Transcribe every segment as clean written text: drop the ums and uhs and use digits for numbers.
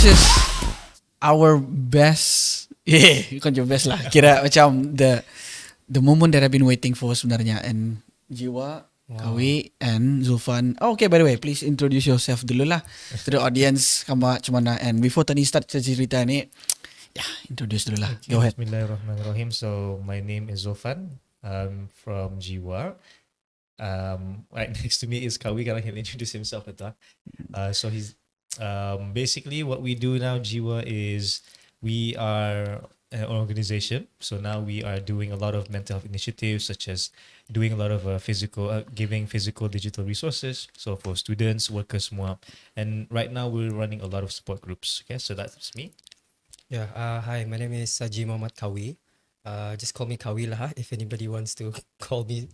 is our best. Yeah, bukan your best lah. Kira macam the moment that I've been waiting for sebenarnya. And Jiwa, Kawi, and Zulfan. Oh, okay, by the way, please introduce yourself dulu lah to the audience. Kamu macam mana? And before tadi start cerita ni, introduce dulu lah. Go ahead. Bismillahirrahmanirrahim. So my name is Zulfan. I'm from Jiwa. Right next to me is Kawi. He'll introduce himself later. So he's basically what we do now. Jiwa is we are an organization. So now we are doing a lot of mental health initiatives, such as doing a lot of giving physical digital resources. So for students, workers, semua. And right now we're running a lot of support groups. Okay, so that's me. Yeah, hi, my name is Saji Muhammad Kawi. Just call me Kawi lah if anybody wants to call me.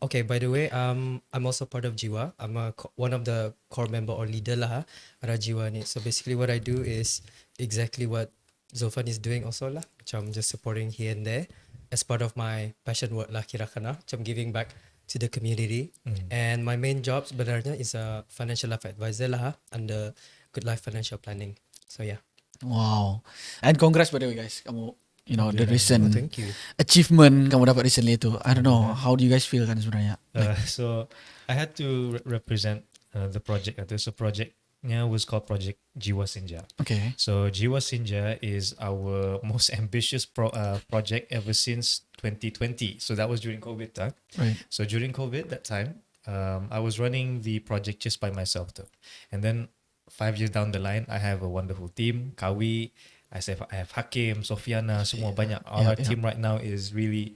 Okay, by the way, I'm also part of Jiwa. I'm one of the core member or leader lah ada Jiwa ni. So basically what I do is exactly what Zulfan is doing also lah. Macam just supporting here and there as part of my passion work lah kira-kira. Macam giving back to the community. And my main job sebenarnya is a financial life advisor lah under Good Life Financial Planning. So yeah. Wow. And congrats by the way guys. Kamu, the recent Thank you. achievement kamu dapat recently itu. I don't know, how do you guys feel kan sebenarnya? So I had to represent the project. So projectnya was called Project Jiwa Senja. Okay. So Jiwa Senja is our most ambitious project ever since 2020. So that was during COVID time. Right. So during COVID that time, I was running the project just by myself though. And then 5 years down the line, I have a wonderful team. Kawi, I have Hakim, Sofiana, semua banyak. Our team right now is really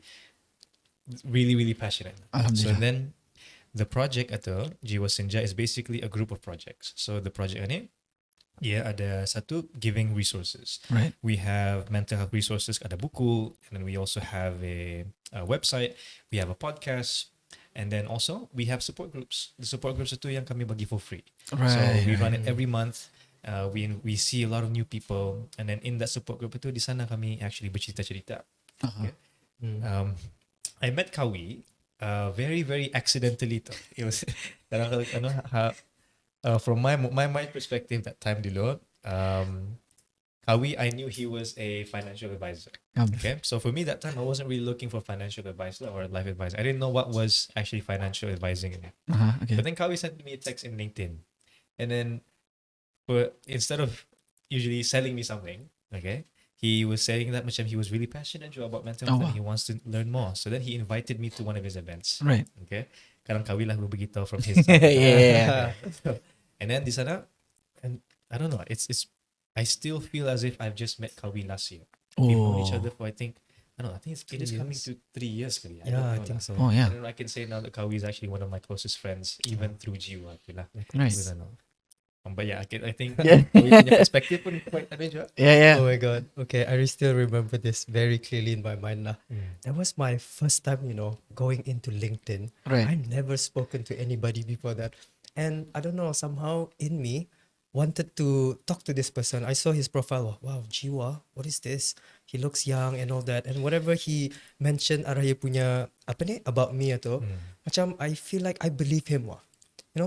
passionate. So then the project atau Jiwa Senja is basically a group of projects. So the project ini, ada satu giving resources. Right. We have mental health resources, ada buku, and then we also have a website. We have a podcast. And then also we have support groups. The support groups itu yang kami bagi for free. Right. So we run it every month. We see a lot of new people, and then in that support group itu di sana kami actually bercerita-cerita. Okay. I met Kawi very very accidentally. It was from my perspective that time dulu. Kawi, I knew he was a financial advisor. Okay, so for me that time I wasn't really looking for financial advice or life advice. I didn't know what was actually financial advising. Okay. But then Kawi sent me a text in LinkedIn, and then instead of usually selling me something, okay, he was saying that he was really passionate about mental health and he wants to learn more. So then he invited me to one of his events. Right. Okay, kadang Kawi lah begitu from his side. Yeah. And then di sana, and I don't know, it's I still feel as if I've just met Kawi last year. We've known each other for I think it is coming to 3 years. I think so. Oh yeah. And I can say now that Kawi is actually one of my closest friends, even through Jiwa. Right. But yeah, I think Kawi punya perspective pun quite ada juga. Yeah. Oh my god. Okay, I still remember this very clearly in my mind lah. That was my first time, going into LinkedIn. Right. I never spoken to anybody before that. And I don't know, somehow in me wanted to talk to this person. I saw his profile. Wow, Jiwa, what is this? He looks young and all that. And whatever he mentioned araya punya about me atau macam I feel like I believe him.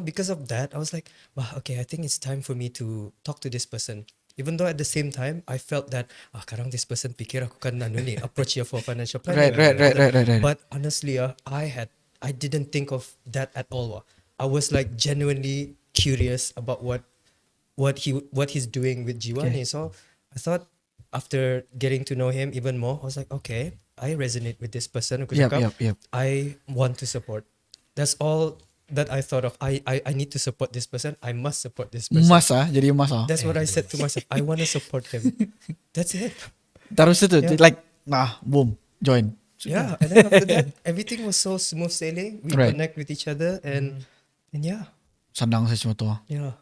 Because of that, I was like, wow, okay, I think it's time for me to talk to this person. Even though at the same time, I felt that, kadang this person pikir aku kan approach you for financial planning. Right. But honestly, I didn't think of that at all. I was like genuinely curious about what he's doing with Jiwa. Okay. So I thought after getting to know him even more, I was like, okay, I resonate with this person. Yep. I want to support. That's all that I thought of. I need to support this person. I must support this person. Jadi mas. That's what I said to myself. I want to support him. That's it. Terus itu boom, join. Yeah, and then after that, everything was so smooth sailing. We connect with each other and yeah. Senang sesuatu. Yeah.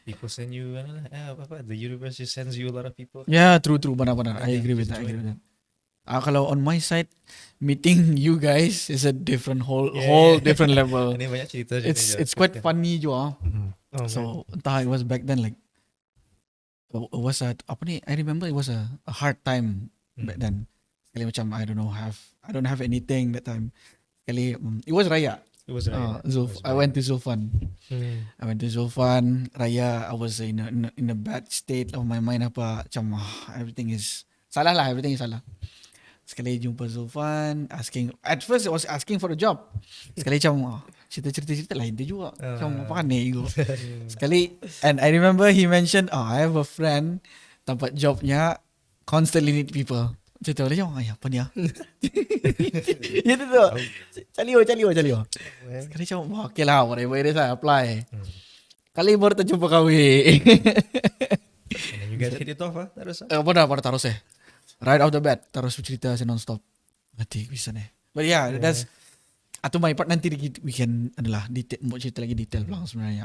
People send you, the universe just sends you a lot of people. Yeah, true, benar-benar. I agree with that. Kalau on my side, meeting you guys is a different whole different level. Ini banyak cerita. It's quite funny juga. So entah it was back then it was I remember it was a hard time back then. Sekali macam I don't have anything that time. Sekali it was raya. It was Raya. I went to Zulfan. Hmm. I went to Zulfan Raya. I was in a bad state of my mind apa. Macam everything is salah lah. Everything is salah. Sekali jumpa Zulfan, asking. At first I was asking for a job. Sekali macam cerita lain dia juga. Macam apa kan ni? Sekali, and I remember he mentioned, I have a friend tempat jobnya constantly need people. Cerita dia macam, apa ni? Ya tu. Cali. Sekali macam, okay lah, whatever it is, I apply. Kali baru terjumpa kau. And then you guys hit it off, terus. Pada terus right out the bat terus cerita non-stop. Nanti bisa nih. But yeah, that's atau my part nanti we can adalah detail, mau cerita lagi detail pelang sebenarnya.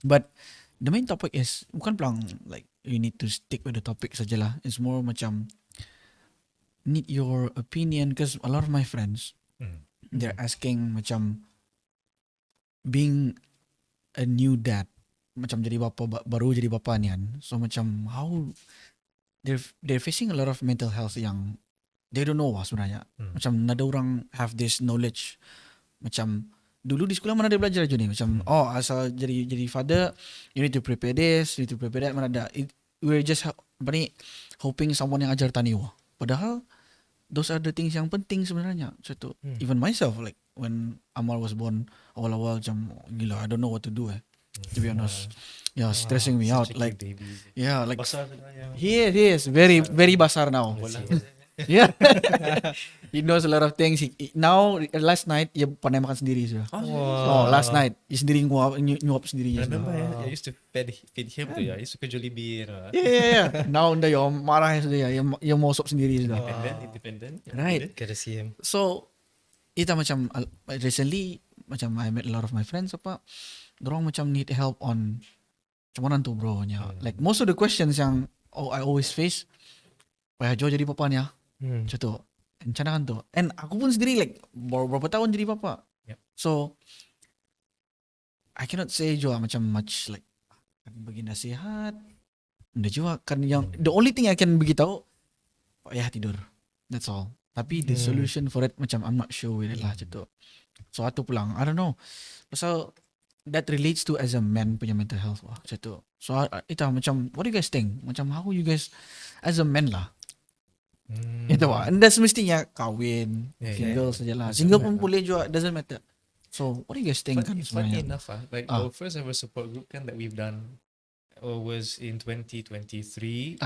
But the main topic is bukan pelang like you need to stick with the topic sajalah. It's more macam need your opinion because a lot of my friends they're asking macam being a new dad, macam jadi bapa baru jadi bapa nian. So macam how they're facing a lot of mental health yang they don't know sebenarnya. Macam ada orang have this knowledge. Macam dulu di sekolah mana ada belajar je ni. Macam asal jadi father you need to prepare this, you need to prepare that. Mana ada. We're just hoping someone yang ajar tani. Padahal those are the things yang penting sebenarnya. So even myself like when Amal was born awal-awal macam gila I don't know what to do to be honest. Yeah, stressing me out. Like, baby. Yeah, like Basar sebenarnya. he is very basar now. Yeah, he knows a lot of things. Now last night dia pandai makan sendiri sudah. Last night dia sendiri nyuap sendiri. Remember I used to feed him tu ya. I used to Jollibee. Yeah. Now dia marah sudah ya. Dia mau sop sendiri sudah. Independent. Right. Get to see him. So itu macam recently macam I met a lot of my friends dorang macam need help on macam mana tu bro nya. Like most of the questions yang I always face payah Jo jadi papa nya. Macam tu. Macam mana kan tu. And aku pun sendiri like berapa tahun jadi papa. Yep. So I cannot say Jo macam much like bagi nasihat. Benda juga kan yang the only thing I can bagi tahu payah tidur. That's all. Tapi the solution for it macam I'm not sure with it lah macam tu. So atu pulang I don't know. Pasal that relates to as a man punya mental health macam tu. So itu macam what do you guys think? Macam how you guys as a man lah. Itu and that's mestinya kahwin, single sajalah. Single pun boleh juga, doesn't matter. So what do you guys think? Funny enough, like our first ever support group that we've done was in 2023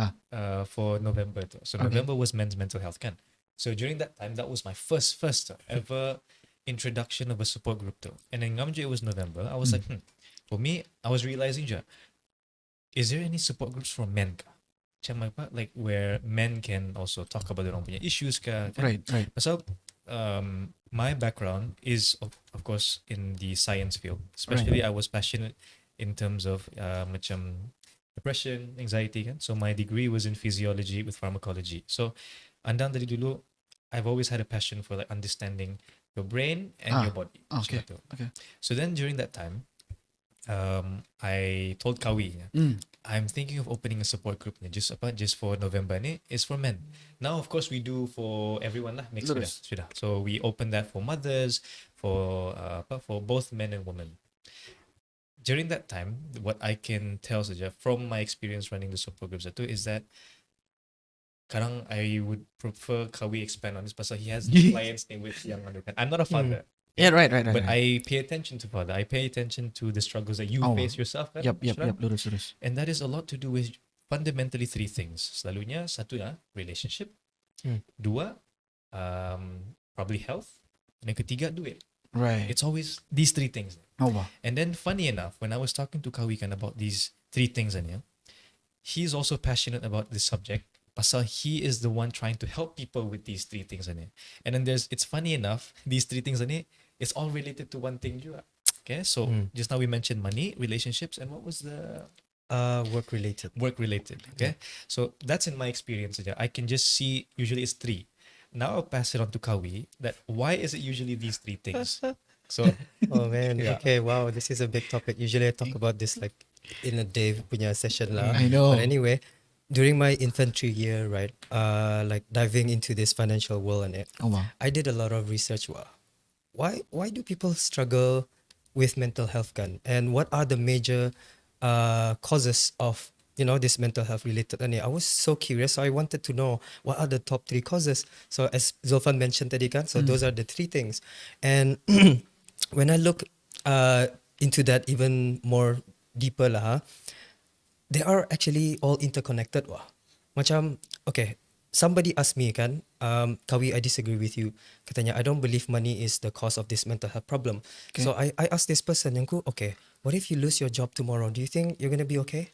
for November. So November was men's mental health kan. So during that time, that was my first ever introduction of a support group too. And then Ngamje it was November. I was like, for me, I was realizing is there any support groups for men? Macam apa? Like where men can also talk about their own punya issues kan? Right. So my background is of course in the science field. Especially I was passionate in terms of macam depression, anxiety kan. So my degree was in physiology with pharmacology. So andang dari dulu I've always had a passion for like understanding your brain and your body. Okay. So then during that time, I told Kawi, I'm thinking of opening a support group just for November ni is for men. Now of course we do for everyone lah, mixed sudah. So we open that for mothers, for both men and women. During that time, what I can tell saja from my experience running the support groups is that kadang I would prefer Kawi expand on this pasal he has clients name with yang anukan. I'm not a father. Yeah, right. But I pay attention to father. I pay attention to the struggles that you face yourself. Kan? Yep. Lurus. And that is a lot to do with fundamentally three things. Selalunya satu relationship. Dua, probably health. And then ketiga, duit. Right. It's always these three things. Wow. And then funny enough, when I was talking to Kawikan about these three things, he's also passionate about this subject. Pasal he is the one trying to help people with these three things. And then it's funny enough, these three things, it's all related to one thing juga. Okay, so just now we mentioned money, relationships, and what was the... Work related. Work related, okay? So that's in my experience. I can just see, usually it's three. Now I'll pass it on to Kawi, that why is it usually these three things? So... Oh man, okay, wow, this is a big topic. Usually I talk about this like in a day punya session lah. I know. But anyway, during my infantry year, right, like diving into this financial world and it, Wow. I did a lot of research. why do people struggle with mental health kan? And what are the major causes of this mental health related? And I was so curious, so I wanted to know what are the top 3 causes. So as Zulfan mentioned tadi kan, so those are the 3 things. And when I look into that even more deeper lah, they are actually all interconnected wah. Macam okay, somebody asked me kan, Kawi, I disagree with you. Katanya, I don't believe money is the cause of this mental health problem. Okay. So I asked this person, yang ku, okay, what if you lose your job tomorrow? Do you think you're gonna be okay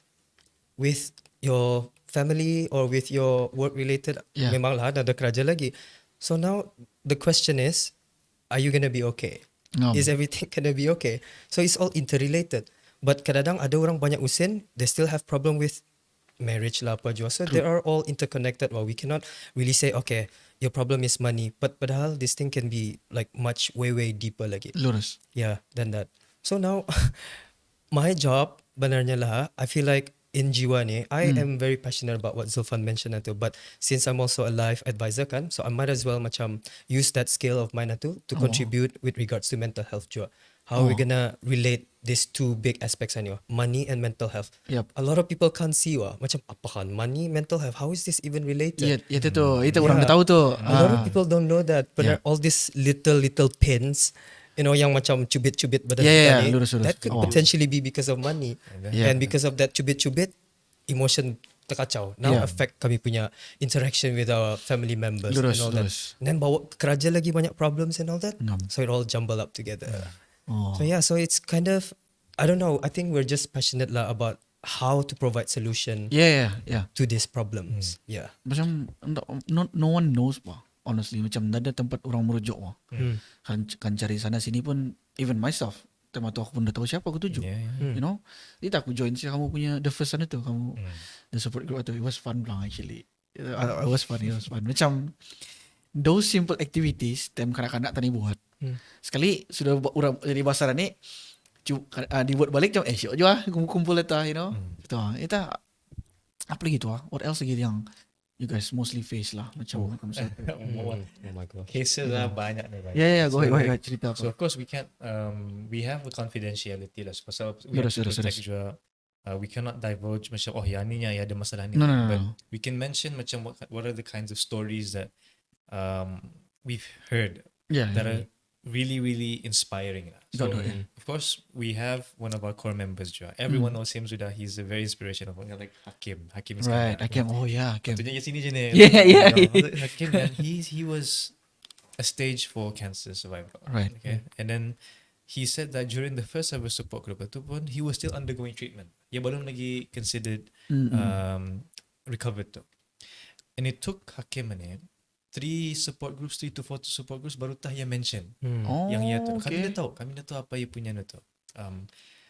with your family or with your work related? Yeah. Memang lah, dah ada kerja lagi. So now the question is, are you gonna be okay? Is everything gonna be okay? So it's all interrelated. But kadang-kadang ada orang banyak usin, they still have problem with marriage lah apa jua. So they are all interconnected. Well, we cannot really say, okay, your problem is money. But padahal this thing can be like much way deeper lagi. Lurus. Yeah, than that. So now, my job benarnya lah, I feel like in Jiwa ni, I am very passionate about what Zulfan mentioned itu. But since I'm also a life advisor kan, so I might as well macam use that skill of mine itu to contribute with regards to mental health juga. How are we gonna relate these 2 big aspects anyway, money and mental health? Yep. A lot of people can't see wah, macam apa kan money, mental health, how is this even related? Ya, itu orang dah tahu tu. A lot of people don't know that, but Yeah. all these little pins, yang macam cubit-cubit badan Yeah, kita ni, lurus. that could Oh. potentially be because of money. Yeah. And because of that cubit-cubit, emotion terkacau. Now Yeah. affect kami punya interaction with our family members Lurus, and all that. lurus. And then bawa kerja lagi banyak problems and all that. Ngam. So it all jumble up together. Oh. So yeah, so it's kind of, I don't know, I think we're just passionate lah about how to provide solution Yeah. to these problems. Yeah. Macam no one knows bah. Honestly, macam tak ada tempat orang merujuk bah. Kan cari sana sini pun, even myself, time tu aku pun dah tahu siapa aku tuju. Yeah. You know, kita aku join si kamu punya the first sana tu, kamu the support group tu. It was fun lah actually. It was fun. Macam those simple activities time kanak-kanak tadi buat. Sekali sudah orang jadi basar ni, dibuat balik macam syok je lah, kumpul itu, you know. Itu apa lagi tu what else lagi yang you guys mostly face lah macam Oh my god. Cases lah banyak ni. Yeah, go ahead, cerita So apa. of course we can't. We have a confidentiality lah. Pasal we have Lurus. to protect juga. We cannot divulge macam yang ni yang ada masalah ni. No. But we can mention macam what are the kinds of stories that we've heard Yeah. that are really inspiring lah. So Got it. of course we have one of our core members juga. Everyone knows him sudah. He's a very inspirational. Like Hakim. Hakim is Right, Hakim. Oh yeah, Hakim. Tunjuk yang sini je ni. Yeah. Hakim, and he was a stage 4 cancer survivor. Right. Okay. And then he said that during the first ever support group itu pun, he was still undergoing treatment. Dia belum lagi considered recovered tu. And it took Hakim ni 3 to 4 support groups baru tah yang mention Oh, yang ia tu. okay. Kami dah tahu apa ia punya tu.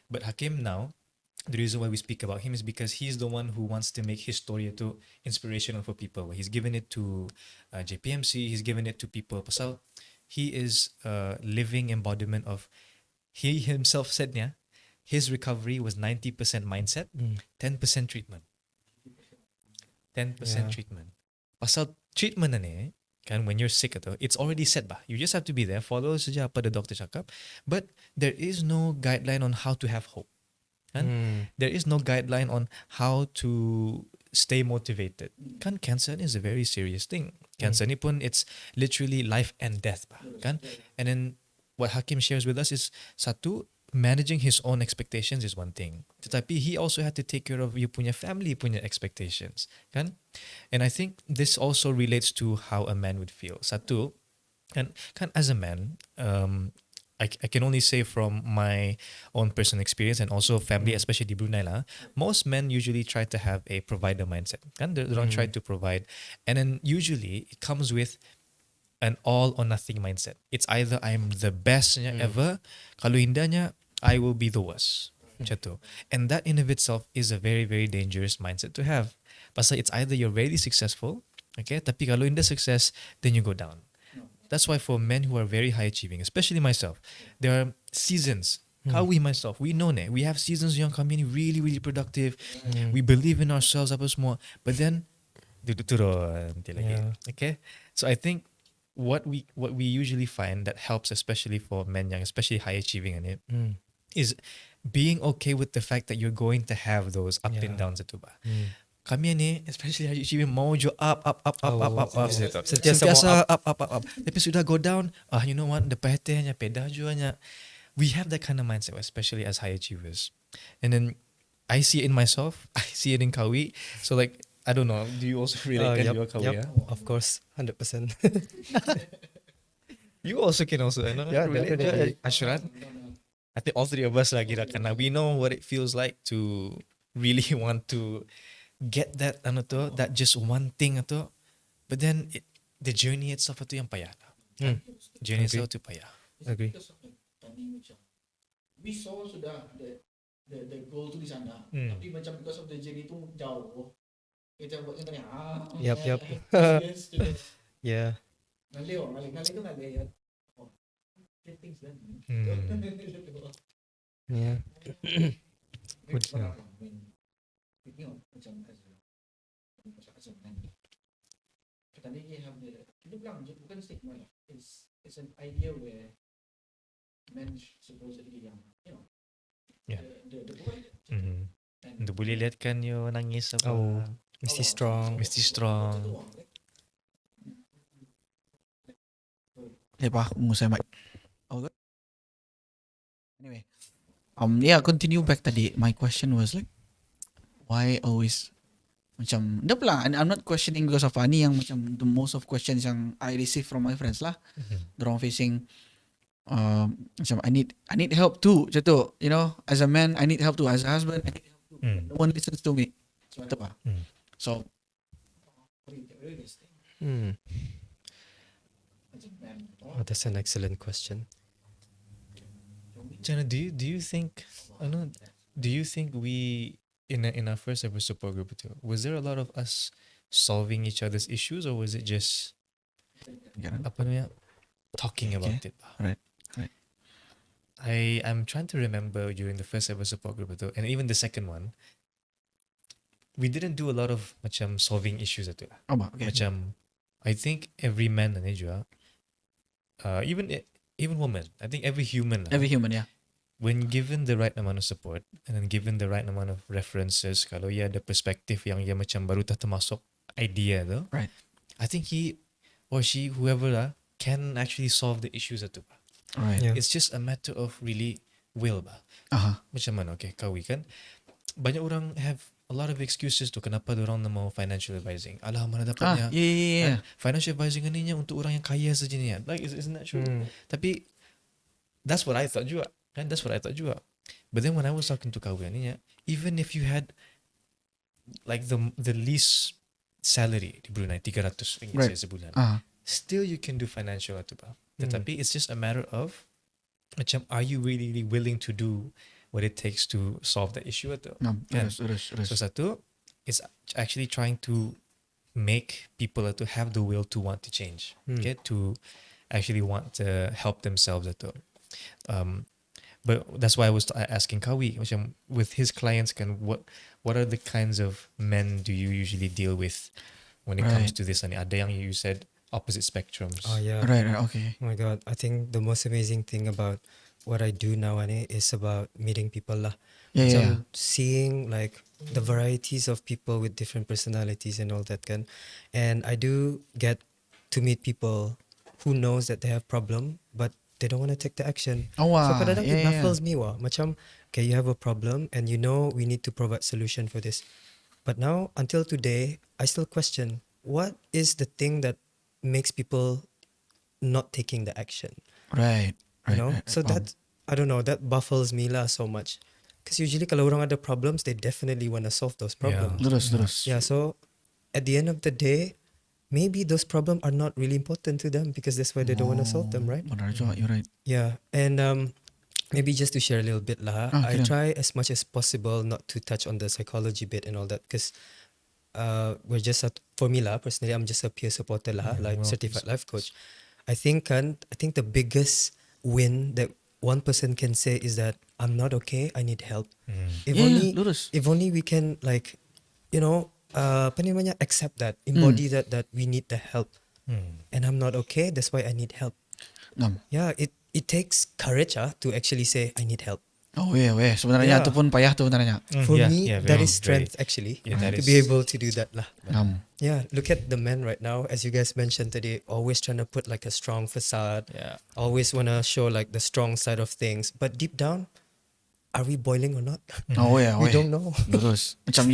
But Hakim now, the reason why we speak about him is because he's the one who wants to make his story to inspirational for people. He's given it to JPMC, he's given it to people. Pasal he is a living embodiment of, he himself said his recovery was 90% mindset, 10% treatment. 10% treatment. Pasal treatment ni kan, when you're sick it's already set bah. You just have to be there, follow saja apa the doctor cakap. But there is no guideline on how to have hope. Kan? There is no guideline on how to stay motivated. Kan cancer is a very serious thing. Cancer ni pun it's literally life and death bah. Kan? And then what Hakim shares with us is satu, managing his own expectations is one thing. Tetapi he also had to take care of you punya family punya expectations, kan? And I think this also relates to how a man would feel. Satu, kan as a man, I can only say from my own personal experience and also family, especially di Brunei lah, most men usually try to have a provider mindset. Kan? They don't try to provide. And then usually it comes with an all or nothing mindset. It's either I'm the best ever, kalau indahnya I will be the worst. Macam tu. And that in of itself is a very dangerous mindset to have. Pasal it's either you're very successful, okay, tapi kalau indah success, then you go down. That's why for men who are very high achieving, especially myself, there are seasons. We myself, we know we have seasons yang kami ni really productive. We believe in ourselves apa semua. But then turun nanti lagi. Okay? So I think what we usually find that helps, especially for men yang especially high achieving in it, is being okay with the fact that you're going to have those up and Yeah. downs itu ba. Kami ni especially high achieving mau je up sentiasa up. Tapi sudah go down, you know what, the patternnya pedah juanya. We have that kind of mindset, especially as high achievers. And then I see it in myself, I see it in Kawi. So like, I don't know, do you also relate kan juga Kawi? yep, of course, 100%. You also can also Yeah, definitely. Ashran. I think all three of us lah kira kan. We know what it feels like to really want to get that that just one thing atau, but then the journey itself itu yang payah lah. Journey itself tu payah. Agree. We saw sudah the goal tu di sana, Hmm. tapi macam because of the journey tu jauh, kita buat contohnya Yep. Yeah. ngalih tu ngalih ya. Oh, get things done. Yeah. Good. Speaking of macam as a man, kita ni have the kita bilang bukan stigma lah. It's an idea where men supposedly yang Yeah. the boy and Untuk boleh lihat kan you nangis apa. Oh, Mesti strong. Mesti strong. Lepas ngusai mic. Oh good. Anyway, yeah, continue back tadi. My question was like, why always macam dah pula. I'm not questioning because of Ani yang macam the most of questions yang I receive from my friends lah. Dorang facing macam I need help too. Macam tu, you know, as a man I need help too. As a husband I need help too. No one listens to me. Macam apa? So Oh, that's an excellent question. Jana, do you think do you think we in our first ever support group too, was there a lot of us solving each other's issues, or was it just apa namanya, talking about it? Right. I'm trying to remember during the first ever support group too, and even the second one, we didn't do a lot of macam solving issues itu. Oh, okay. Macam I think every man na juga, even women, I think every human Every human, yeah. when given the right amount of support and then given the right amount of references, kalau ia ada perspektif yang ia macam baru tak termasuk idea tu, Right. I think he or she, whoever lah, can actually solve the issues itu. Right. Yeah. It's just a matter of really will ba. Macam mana? Okay, Kawi kan, banyak orang have a lot of excuses tu kenapa orang nak mau financial advising. Alah, mana dapatnya? Yeah. Financial advising ni untuk orang yang kaya saja ni. Like, isn't that true? Tapi that's what I thought juga. Kan, that's what I thought juga. But then when I was talking to Kawi ni, even if you had like the least salary di Brunei, 300 ringgit Right. sebulan, Uh-huh. still you can do financial tu ba. Tetapi it's just a matter of macam, are you really willing to do what it takes to solve the issue atau? No, Kan? terus. So satu is actually trying to make people to have the will to want to change, okay, to actually want to help themselves atau. But that's why I was asking Kawi, macam with his clients, can what are the kinds of men do you usually deal with when it comes Right. to this? Ani ada yang you said opposite spectrums. Oh yeah. Right, okay. Oh my god, I think the most amazing thing about what I do now is about meeting people lah. Yeah. Macam seeing like the varieties of people with different personalities and all that kan. And I do get to meet people who knows that they have problem but they don't want to take the action. Oh, wow. So kadang-kadang it Yeah. baffles me wah. Macam, okay, you have a problem and you know we need to provide solution for this. But now, until today, I still question, what is the thing that makes people not taking the action? Right. You know? Right. So that, I don't know, that baffles me lah so much. Because usually kalau orang ada problems, they definitely want to solve those problems. Terus. Yeah, so at the end of the day, maybe those problems are not really important to them because that's why they don't want to solve them, right? Benar juga, you're right. Yeah, and maybe just to share a little bit lah, I kira. try as much as possible not to touch on the psychology bit and all that because we're just for me lah personally, I'm just a peer supporter lah, like certified life coach. I think the biggest win that one person can say is that I'm not okay, I need help. If lurus. only we can like, you know, apa namanya, accept that, embody that we need the help. and I'm not okay. That's why I need help. Ngam. Yeah, it takes courage to actually say I need help. Oh weh sebenarnya Yeah. itu pun payah tuh sebenarnya. For Yeah, me, yeah, that very, is strength actually Yeah, that to is- be able to do that lah. Ngam. Yeah, look at the men right now, as you guys mentioned today, always trying to put like a strong facade, Yeah. always want to show like the strong side of things. But deep down, are we boiling or not? Oh weh. We don't know. Lurus. Macam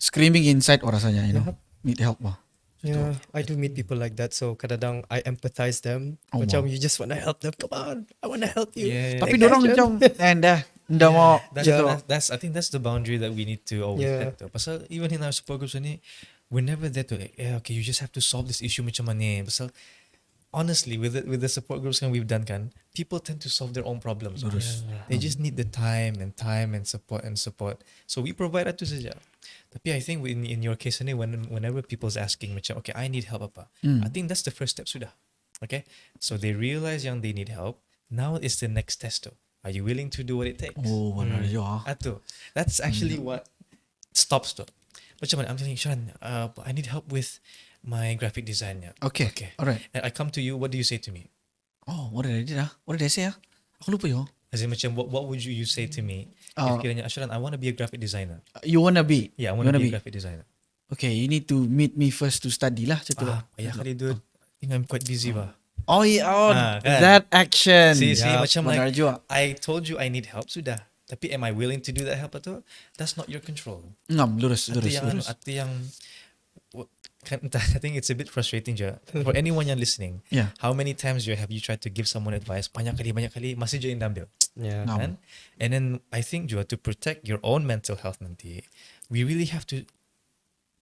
screaming inside rasanya need help lah. Yeah, I do meet people like that. So kadang I empathize them. Oh, Macam wow. you just want to help them. Come on, I want to help you. Yeah, Tapi Take dorang action. macam dah mau That's, gitu. that's I think that's the boundary that we need to always Yeah. set though. Pasal even in our support groups ni, we're never there to like, yeah, okay, you just have to solve this issue macam mana. Pasal honestly, with the support groups we've done people tend to solve their own problems. They just need the time and support. So we provide that to saja. Tapi I think in your case ni, whenever people's asking macam, okay, I need help apa, I think that's the first step sudah. Okay, so they realize yang they need help. Now it's the next test though. Are you willing to do what it takes? Oh benar juga. Atu. That's actually what stops though. Macam mana? I'm telling you, Sharan, I need help with my graphic design. Okay. Alright. And I come to you, what do you say to me? Oh, what did I do? What did I say? Aku lupa yo. As in macam, what would you say to me? If kiranya, Sharan, I want to be a graphic designer. You wanna be? Yeah, I You want to wanna be a graphic designer. Okay, you need to meet me first to study lah. Macam tu lah. Payah kali dude. I think I'm quite busy ba. Oh yeah, kan? that action. See, macam benar like, juga. I told you I need help, sudah. Tapi am I willing to do that help tu? That's not your control. Ngam, lurus. Atu yang I think it's a bit frustrating je. For anyone yang listening, Yeah. how many times have you tried to give someone advice? Banyak kali, masih je yang ambil. Yeah. Ngam. Kan? And then I think juga to protect your own mental health nanti, we really have to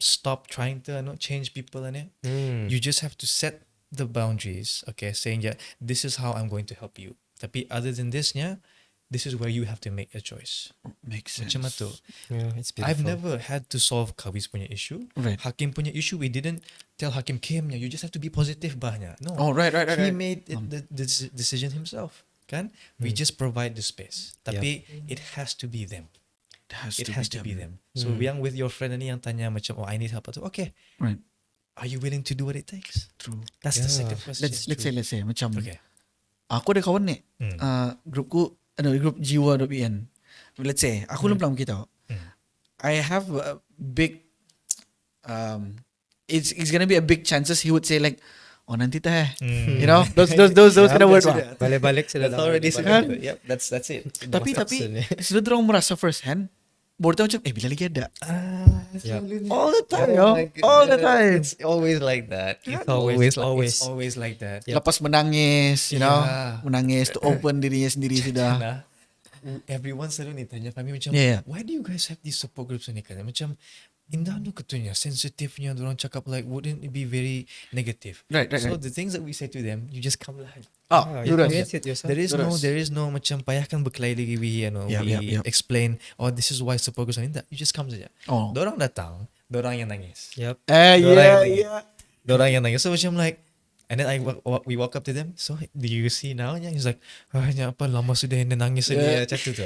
stop trying to change people and you just have to set the boundaries, okay, saying yeah, this is how I'm going to help you. Tapi other than this this is where you have to make a choice. Makes sense. Macam tu. Yeah, it's beautiful. I've never had to solve Kawi's punya issue. Right. Hakim punya issue, we didn't tell Hakim, Kim, you just have to be positive bahnya. No. Oh, right. He made it, the decision himself. Kan? We just provide the space. Tapi it has to be them. It has to be them. So yang with your friend ni yang tanya macam, oh, I need help. Okay. Right. Are you willing to do what it takes? True. That's the Yeah. second question. Let's say macam Okay. aku ada kawan ni. Hmm. Grupku grup jiwa.bn. Let's say aku belum kita. I have a big it's gonna be a big chances he would say like, oh nanti teh. You know, those kind of words. lah. Balik-balik sudah That's lah. already Balik-balik. Yep, that's it. Tapi sudah dorang merasa first hand. Baru tahu macam bila lagi ada. All the time, yo. All the time. It's always like that. It's Always. It's always like that. Yep. Lepas menangis, you know, Yeah. menangis to open dirinya sendiri sudah. Nah, everyone selalu ni tanya kami macam, Yeah. why do you guys have these support groups ni kan? Macam indah tu ketunya, sensitifnya, orang cakap like, wouldn't it be very negative? Right. So the things that we say to them, you just come lah. Oh, You lurus. create it yourself. There is no macam payahkan berkelahi lagi we Yep. explain, oh this is why support groups ni. You just come saja. Oh. Dorang datang, dorang yang nangis. Yep. Dorang yang nangis. So macam like, and then we walk up to them. So do you see now? He's like, apa lama sudah yang nangis dia macam tu.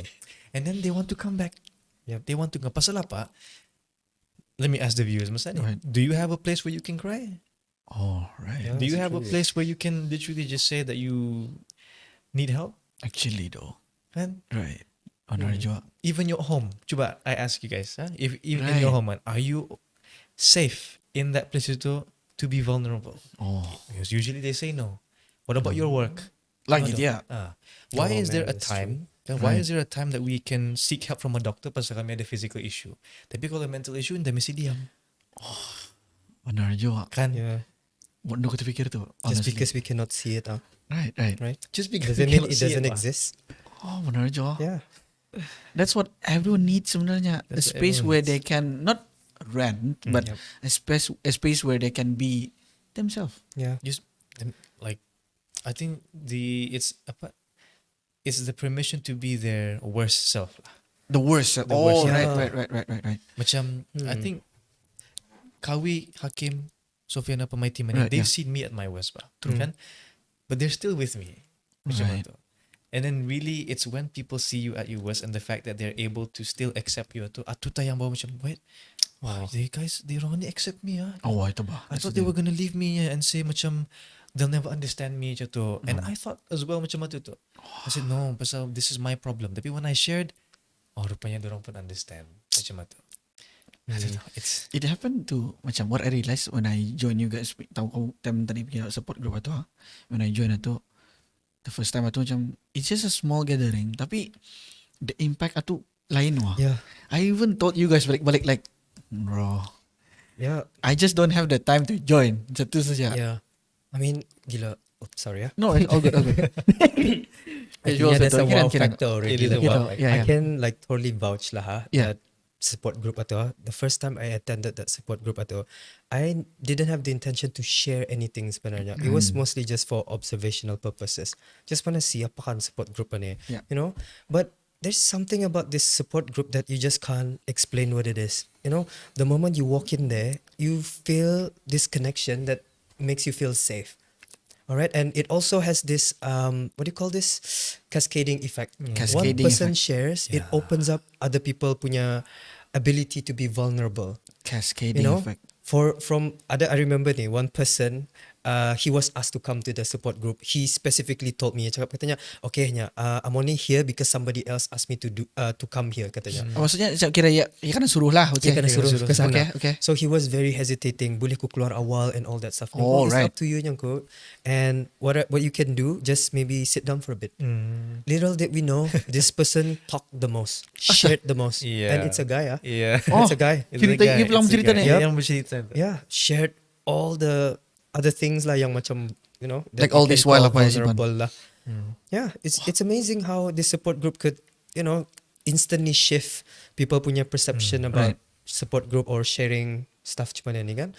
And then they want to come back. Yep. They want to come. Pasal apa? Let me ask the viewers. Maksudnya, Right. do you have a place where you can cry? Oh, right. Yeah. Do you that's have a true. place where you can literally just say that you need help? Actually though. Kan? Right. Benar juga. Even your home. Cuba I ask you guys, if even in Right. your home, are you safe in that place to be vulnerable? Oh. Because usually they say no. What about your work? Lagi dia. Why Oh, is there man, a that's time? Why Right. is there a time that we can seek help from a doctor pasal kami ada physical issue? Tapi kalau mental issue, dah mesti diam. Benar juga. Kan? Yeah. Bodoh aku terfikir tu. Just honestly. because we cannot see it, Right. right? Just because Doesn't we mean cannot it see doesn't bah. exist. Oh, benar juga. Yeah. That's what everyone needs sebenarnya. A That's what space everyone where they can not rant, but Yep. a space where they can be themselves. Yeah. Just like, I think it's the permission to be their worst self lah. The worst. The worst, right, yeah. right. Macam I think Kawi, Hakim, Sofiana pemain team ni, Right, they've yeah. seen me at my worst bah. Kan? But they're still with me. Macam Right. tu. And then really it's when people see you at your worst and the fact that they're able to still accept you tu tayang bawa macam wait, wow, they only accept me Oh, itu ba. I thought they were gonna leave me and say macam they'll never understand me macam tu. And I thought as well macam tu. I said no, pasal this is my problem. Tapi when I shared, rupanya dorang pun understand macam tu. I don't know. It's It happened to macam what I realized when I join you guys. Tahu kau time tadi punya support group tu. When I join itu, the first time itu macam it's just a small gathering. Tapi the impact itu lain wah. Yeah. I even told you guys balik like, bro, Yeah. I just don't have the time to join. Macam tu saja. Yeah. I mean, gila. Oh, sorry ya. No, it's all good, all good. Yeah, there's a wow factor it already. is a Like, wow Yeah, I yeah. can like totally vouch lah Yeah. that support group atau the first time I attended that support group atau I didn't have the intention to share anything sebenarnya. It was mostly just for observational purposes. Just want to see apa kan support group ni. Yeah. You know? But there's something about this support group that you just can't explain what it is. You know, the moment you walk in there, you feel this connection that makes you feel safe. All right, and it also has this what do you call this, cascading effect. Cascading One person effect. shares, it opens up other people punya ability to be vulnerable. Cascading You know, effect. I remember ni one person, he was asked to come to the support group. He specifically told me, cakap katanya, okay nya, I'm only here because somebody else asked me to come here katanya. Maksudnya saya kira ya kena suruh lah. Dia kena suruh ke sana. Okay, okay. So he was very hesitating. Boleh ku keluar awal and all that stuff. Oh, It's right. up to you, Nyangko. And what you can do, just maybe sit down for a bit. Little did we know, this person talked the most, shared the most, Yeah. and it's a guy. yeah. It's a guy. Cerita, you belum cerita ni. Yep. Yang bercerita. Yeah, shared all the other things lah yang macam, you know, that Like all you can this while call apa, Simon? vulnerable lah. Yeah, it's amazing how this support group could, you know, instantly shift people punya perception about Right. support group or sharing stuff macam mana ni kan.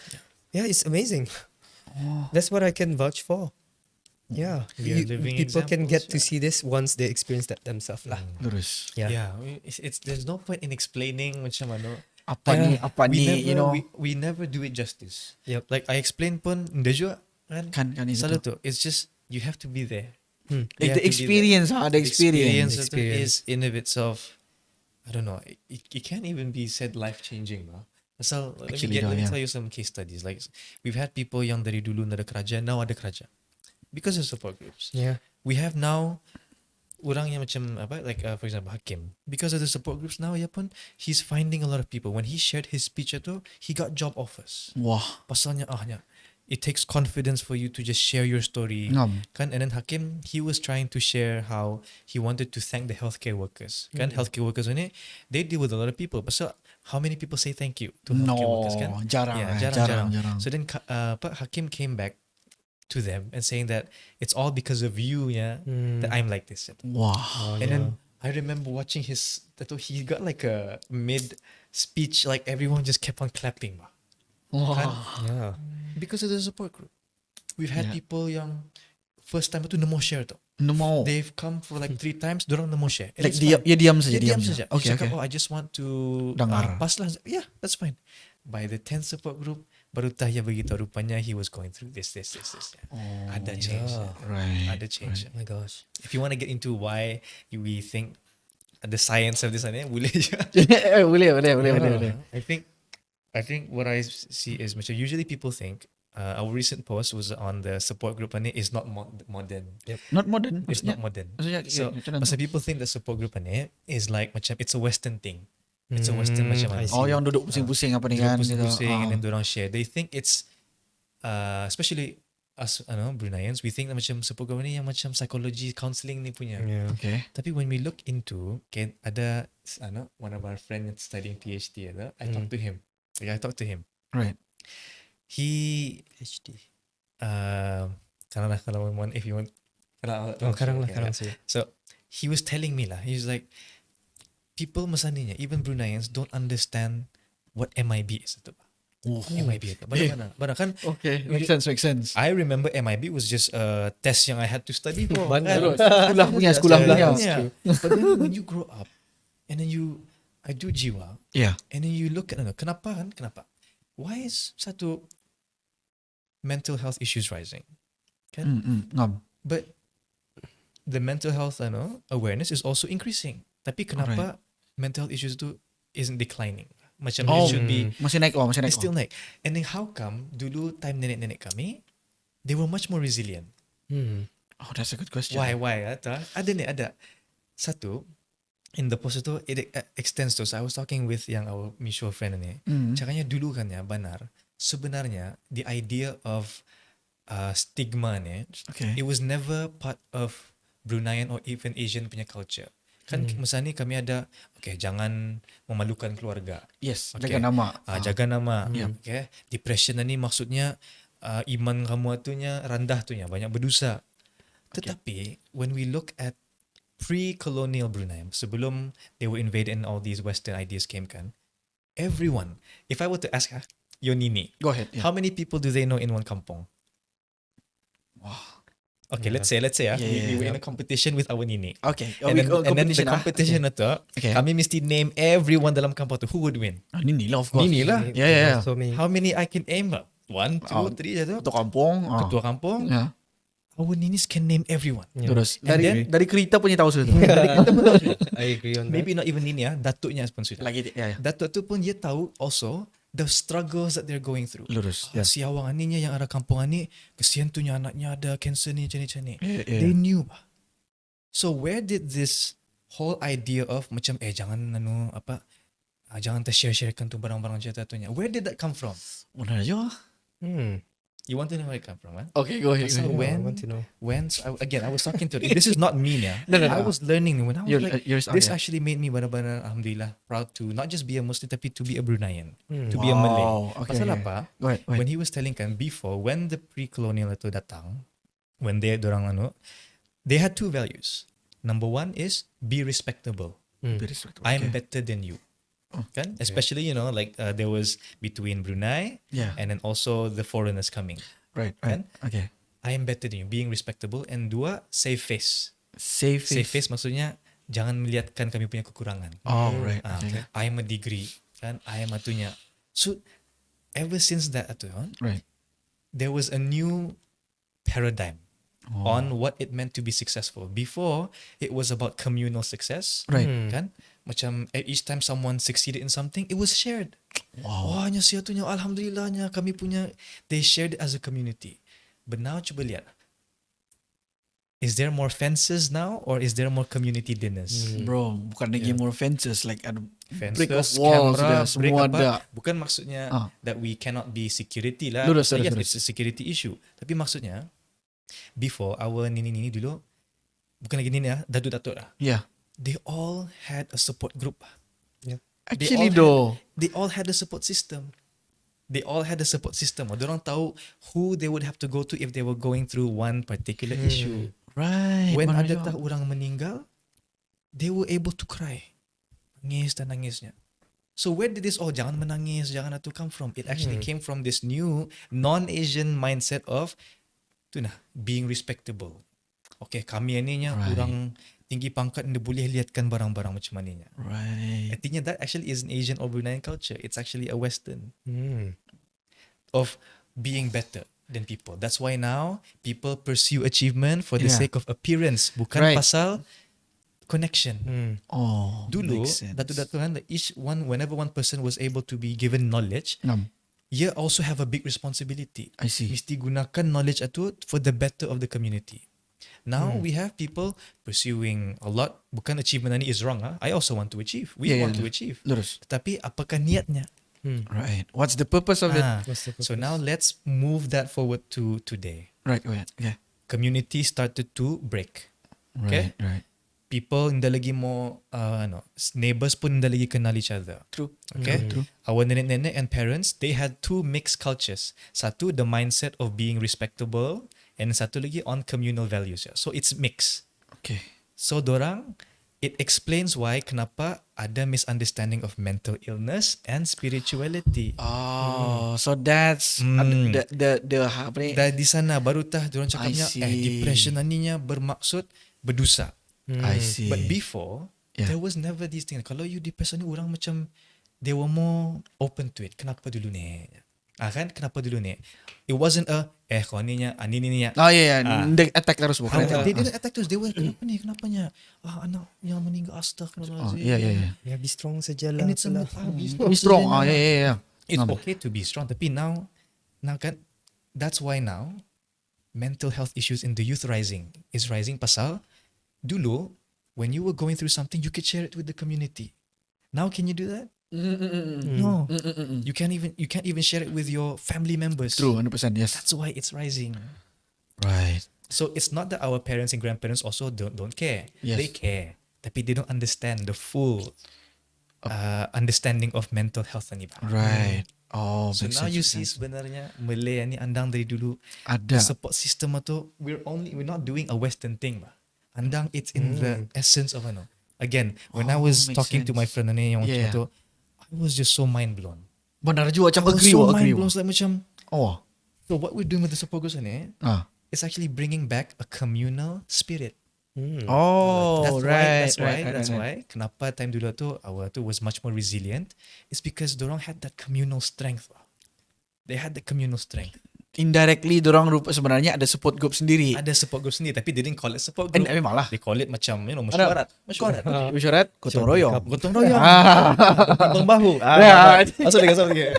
Yeah, it's amazing. That's what I can vouch for. Yeah, We are living people can get to examples, see this once they experience that themselves lah. Lurus. Yeah. Yeah, it's there's no point in explaining macam mana. Apa we ni, never, you know. we never do it justice. Yep. Like I explain pun nda juga kan. Kan itu Selalu tu. tu. It's just you have to be there. Hmm. You have to be Like the there. experience, the The experience. itu is in of itself, I don't know. It can't even be said life changing lah. So Actually, let me yeah. tell you some case studies. Like we've had people yang dari dulu nada kerja, now ada kerja because of support groups. Yeah. We have now orang yang macam apa, like for example Hakim, because of the support groups now ya pun he's finding a lot of people. When he shared his speech itu, he got job offers. Wah, Pasalnya it takes confidence for you to just share your story. ngam. Kan, and then Hakim, he was trying to share how he wanted to thank the healthcare workers. Kan, healthcare workers ini, they deal with a lot of people. Pasal how many people say thank you to healthcare workers kan? jarang, Yeah, jarang. So then Hakim came back to them and saying that it's all because of you, that I'm like this. Wah, And then I remember watching his, he got like a mid speech, like everyone just kept on clapping. wah. Yeah. Because of the support group. We've had Yeah. people yang first time itu nemo share tu. No. They've come for like 3 times, dorang nemo share. And Like it's diam, fine. ya diam saja, Dia diam saja. Okay, Cakap, okay. I just want to Dengar. pas lah. Yeah, that's fine. By the 10th support group, baru Tahya beritahu rupanya he was going through this. Ada change. Right. Ada change. Oh my gosh. If you want to get into why we think the science of this, boleh je. boleh. I think what I see is macam usually people think our recent post was on the support group and it is not modern. Not modern. It's not modern. Maksudnya, So macam mana tu? pasal people think the support group ni is like macam it's a Western thing. It's a Western macam I mana. see. Oh, yang duduk pusing-pusing apa ni kan? Pusing-pusing and then gitu. dorang share. They think it's especially us Bruneians, we think that macam support group ni yang macam psychology counselling ni punya. Yeah. Okay. Tapi when we look into, okay, ada one of our friends that's studying PhD I talked to him. Yeah, I talked to him. Right. He PhD. kalau want, if you want. Oh, karang lah, Okay, karang yeah. saya. So he was telling me lah. He's like, people masaninya, even Bruneians don't understand what MIB is. Itu. MIB itu. Bana kan? Okay. Makes sense. I remember MIB was just a test yang I had to study for. Bandar. Sekolah punya. Yeah. But then when you grow up and then I do jiwa Yeah. and then you look at kenapa? Why is satu mental health issues rising? Ngam. But the mental health awareness is also increasing. Tapi kenapa mental health issues tu isn't declining? Macam it should be, Masih naik. Masih naik. it's still naik. And then how come dulu time nenek-nenek kami, they were much more resilient. Oh, that's a good question. Why? Ada. Satu, in the post tu, it extends to, so I was talking with yang our mutual friend ni. Cakapnya dulu kan ya, benar. Sebenarnya, the idea of stigma ni, Okay. it was never part of Bruneian or even Asian punya culture. Kan masa ni kami ada, okay, jangan memalukan keluarga. Yes. Okay. Jaga nama. Jaga nama. Yep. Okay. Depression ni maksudnya iman kamu atunya rendah tunya, banyak berdosa. Tetapi when we look at pre-colonial Brunei, sebelum they were invaded and all these Western ideas came kan, everyone, if I were to ask your nini, Go ahead. Yeah. how many people do they know in one kampung? Wow. Okay, let's say we Yeah. were in a competition with our nini. Okay. And then the competition itu, Okay. kami mesti name everyone dalam kampung tu. Who would win? Nini lah, of course. Nini lah. Yeah. So many. How many I can aim? 1, 2, 3 je tu. Ketua kampung. Ketua kampung. Ya. Our ninis can name everyone. Yeah. Terus. And Dari kereta punya tahu sudah. I agree on Maybe not even nini datuknya pun sudah. Lagi. Ya. Datuk tu pun dia tahu also the struggles that they're going through. Lurus. Si awang aninya yang ada kampung ni, kesian tu yang anaknya ada cancer ni, macam ni. Yeah. They knew. So where did this whole idea of macam jangan jangan tershare-sharekan tu barang-barang cerita tu nya. Where did that come from? Benar aja. You want to know where it come from, man? Okay, go ahead. So I when want to know. I was talking to this is not me, yeah. No. I was learning when I was this yeah. actually made me benar-benar alhamdulillah proud to not just be a Muslim tapi to be a Bruneian, to be a Malay. Okay. Pasal apa? Go ahead. When he was telling kan before when the pre-colonial itu datang, when dorang they had two values. Number one is be respectable. I am better than you. Kan? Especially like there was between Brunei Yeah. and then also the foreigners coming. Right. Kan? Okay. I am better than you, being respectable. And dua, save face. Save Save face maksudnya jangan melihatkan kami punya kekurangan. Oh, right. Okay. I am a degree, kan? I am atunya. So ever since that Right. there was a new paradigm on what it meant to be successful. Before, it was about communal success. Right. Kan? Macam each time someone succeeded in something, it was shared. Wow. Wah, nya sia tu nya alhamdulillahnya kami punya, they shared it as a community. But now cuba lihat. Is there more fences now or is there more community dinners? Bro, bukan lagi more fences, like ada Fences, brick of walls, camera, sudah brick semua apa. ada. Bukan maksudnya that we cannot be security lah. Lurus, So yes, lurus. it's a security issue. Tapi maksudnya, before our nini-nini dulu, bukan lagi nini datuk-datuk lah. Yeah. They all had a support group. Actually, They all had a support system. Orang tahu who they would have to go to if they were going through one particular issue. right. When Mana ada aja. orang meninggal, they were able to cry. Nangisnya. So where did this jangan menangis, jangan itu come from? It actually came from this new non-Asian mindset of being respectable. Okay, kami ininya Right. orang tinggi pangkat dia boleh lihatkan barang-barang macam mananya. Right. Artinya that actually is an Asian or Bruneian culture. It's actually a Western of being better than people. That's why now people pursue achievement for the Yeah. sake of appearance, bukan Right. pasal connection. Oh, Dulu, makes sense. datuk-datuk kan, whenever one person was able to be given knowledge, dia also have a big responsibility. I see. Mesti gunakan knowledge itu for the better of the community. Now we have people pursuing a lot. Bukan achievement ini is wrong. I also want to achieve. We Yeah, want yeah. to achieve. Lurus. Tetapi apakah niatnya? Right. What's the purpose of it? So now let's move that forward to today. Right. Okay. Community started to break. Okay. Right. People hindi lagi mo, neighbors pun hindi lagi kenal each other. True. Okay. True. Our nenek-nenek and parents, they had two mixed cultures. Satu, the mindset of being respectable, and satu lagi on communal values. So it's mixed. Okay. So dorang, it explains why kenapa ada misunderstanding of mental illness and spirituality. Oh, so that's the apa ni? Dari di sana baru tah dorang cakapnya see. Depression aninya bermaksud berdosa. I see. But before, Yeah. there was never these things. Kalau you depressed ni orang macam they were more open to it. Kenapa dulu ni? Kan kenapa dulu ni? It wasn't kau ni nya, ni nya. Oh iya, Ah. dia attack terus bukan? They didn't attack terus. They were kenapanya? Anak yang meninggal Oh astagfirullahaladzim. iya iya iya. Ya, be strong sajalah. And it's a Be strong. Oh iya iya iya. It's Faham. okay to be strong. Tapi now kan, that's why now mental health issues in the youth is rising pasal dulu when you were going through something you could share it with the community. Now can you do that? No. You can't even share it with your family members. True, 100%. Yes. That's why it's rising. Right. So it's not that our parents and grandparents also don't care. Yes. They care. Tapi they don't understand the full understanding of mental health ni. Right. Oh, So makes now sense, you makes see sense. sebenarnya Malay ni andang dari dulu Ada. the support system tu we're not doing a Western thing bah. Andang it's in the essence of ano. Again, when I Oh, was makes talking to my sense. friend ni yang Yeah. tu, I was just so mind blown. Benar juga macam I was agree so wah, agree mind blown wah. like macam Oh. so what we're doing with the support groups ni, it's actually bringing back a communal spirit. Oh, That's why kenapa time dulu tu our tu was much more resilient is because dorang had that communal strength. They had the communal strength. Indirectly dorang rupa sebenarnya ada support group sendiri. Ada support group sendiri tapi they didn't call it support And group. memang lah. They call it macam mesyuarat. Mesyuarat gotong royong. Gotong royong. Timbang bahu. Ya. Masuk lagi.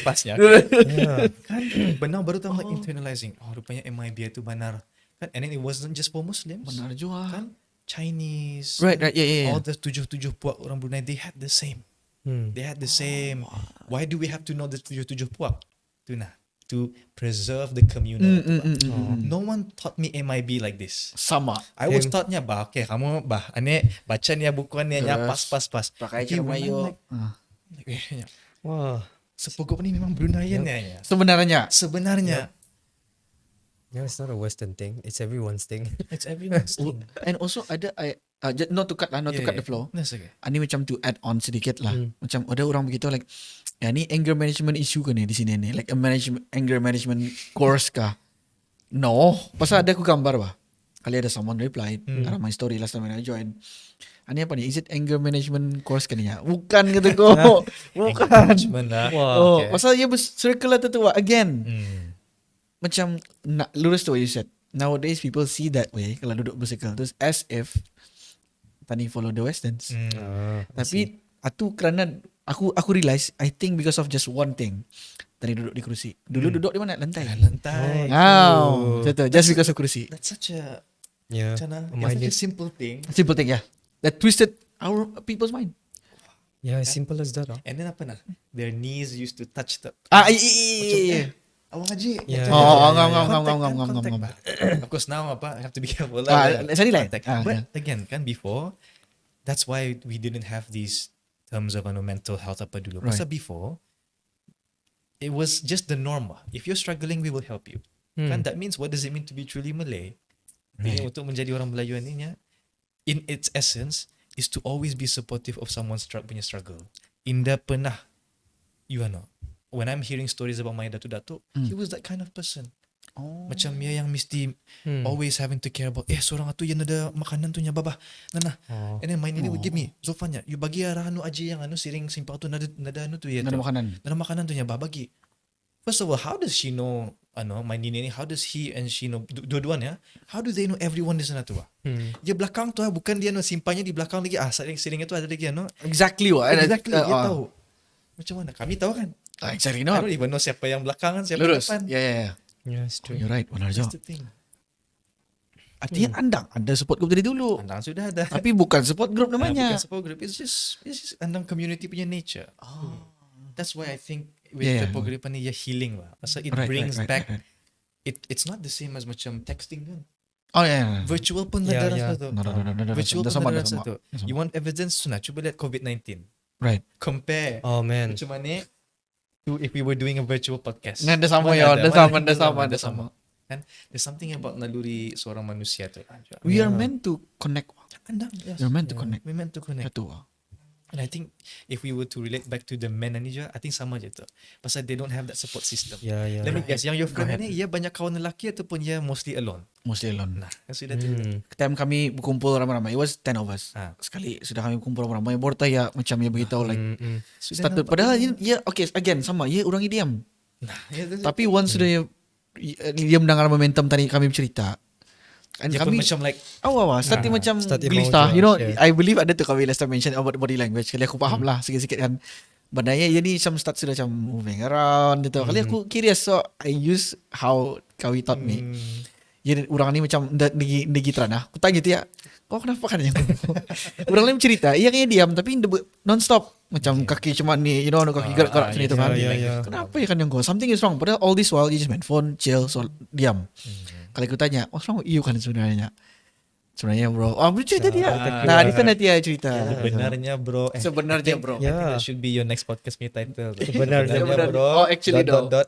Pasnya. Yeah. Kan benar baru tahu like internalizing. Oh rupanya MIB itu benar. Kan and then it wasn't just for Muslims. Benar juga. Kan Chinese. Right, yeah. All the 7 puak orang Brunei they had the same. They had the same. Why do we have to know the 7 puak? To preserve the communal. No one taught me MIB like this. Sama. I was taught-nya okay, kamu ane baca ni buku ni Terus, pas. Pakai Okay, cara when I'm Melayu. like, Wah. Sepuluh ni memang Bruneian ya. Sebenarnya. Sebenarnya Yeah, it's not a Western thing. It's everyone's thing. it's everyone's thing. And also ada not to cut the flow. That's okay. Ini macam to add on sedikit lah. Macam ada orang begitu like, ya ni anger management issue ke ni di sini ni? Like a anger management course kah? No. Pasal ada aku gambar bah. Kali ada someone replied dalam my story last time when I joined. Ani apa ni? Is it anger management course kan niya? Bukan kata ko. Bukan. Management lah. Oh, Okay. pasal ia circle lah tu again. Hmm. Macam lurus tu what you said. Nowadays people see that way kalau duduk bercircle terus as if tani follow the Westerns. Tapi atu kerana aku realize I think because of just one thing. Tadi duduk di kerusi. Dulu duduk di mana? Lantai. Lantai. Wow. Betul. Just because of kerusi. That's such a Yeah. such a simple thing. Simple thing, yeah. That twisted our people's mind. Yeah, as simple as that. And then apa nah? Their knees used to touch the Iya. awang haji. Yeah. Oh, Contact, ngam. bah. Of course now apa I have to be careful lah. Sorry lah. Contact. But again kan before that's why we didn't have these terms of mental health apa dulu. Right. Pasal before it was just the norm. If you're struggling we will help you. Kan that means what does it mean to be truly Malay? Right. Untuk menjadi orang Melayu ni in its essence is to always be supportive of someone's punya struggle. Indah pernah when I'm hearing stories about my datuk, he was that kind of person. Oh. Macam dia yang mesti always having to care about seorang tu yang ada makanan tu nya babah. Nana. And then my nini would give me Zulfan you bagi arah aji yang siring simpang tu nada tu ya. Nada makanan. Nada makanan tu nya bagi. First of all, how does she know my nini ni, how does he and she know dua-duanya? How do they know everyone di sana tu? Dia belakang tu bukan dia simpannya di belakang lagi siring itu ada lagi Exactly what. Exactly dia tahu. Macam mana? Kami tahu kan? Exactly I not. don't even know siapa yang belakangan, siapa Lurus. depan. Yeah. Yeah, it's true. You're right. Benar That's je. the thing. Artinya andang ada support group dari dulu. Andang sudah ada. Tapi bukan support group namanya. Bukan support group. It's just andang community punya nature. That's why I think with Yeah. support group ni healing lah. Pasal it Right, brings right. back. It's not the same as macam texting kan. Oh yeah. Virtual pun Yeah, ada yeah. rasa tu. No. Virtual Dah pun sama, ada dah rasa sama. tu. Dah sama. You want evidence tu cuba lihat COVID-19. Right. Compare Oh man. macam mana to if we were doing a virtual podcast. Nah, dah sama Mana ya. ada? Dah Mana sama. ada? Kan there's something about naluri seorang manusia tu. We are meant to connect. Andang, yes. We're meant to connect. We meant to connect. Itu. And I think if we were to relate back to the men ni je, I think sama je tu. Pasal they don't have that support system. Yeah. Let me guess, yang your friend ahead. ni, ia banyak kawan lelaki ataupun ia mostly alone? Mostly alone. Nah, kan sudah tu. Time kami berkumpul ramai-ramai. It was 10 of us. Sekali sudah kami berkumpul ramai-ramai. Borta ya macam dia beritahu like Sudah started. nampak. Padahal ya okay again sama. Ya orang idiam. Tapi once dia mendengar momentum tadi kami bercerita, and Dia pun kami macam like awal start macam start gelisah. emoji, You know, yeah. I believe ada tu kami last time mention about body language. Kali aku faham lah sikit-sikit kan. Bandanya dia ni macam start sudah macam moving around gitu. Kali aku curious, so I use how Kawi taught me. Ya, orang ni macam negi teranah. Aku tanya dia, kau kenapa kan yang orang lain cerita, iya kayaknya diam tapi non stop macam kaki cuma ni, you know, kaki gerak-gerak macam itu kan. Kenapa ya kan yang kau? Something is wrong. Padahal all this while you just main phone, chill, so diam. Kalau aku tanya, what's wrong with you kan sebenarnya? Sebenarnya bro, bercerita dia. Nah, di sana dia cerita. sebenarnya bro. Sebenarnya bro. I think that should be your next podcast me title. Sebenarnya Oh, bro. actually dot.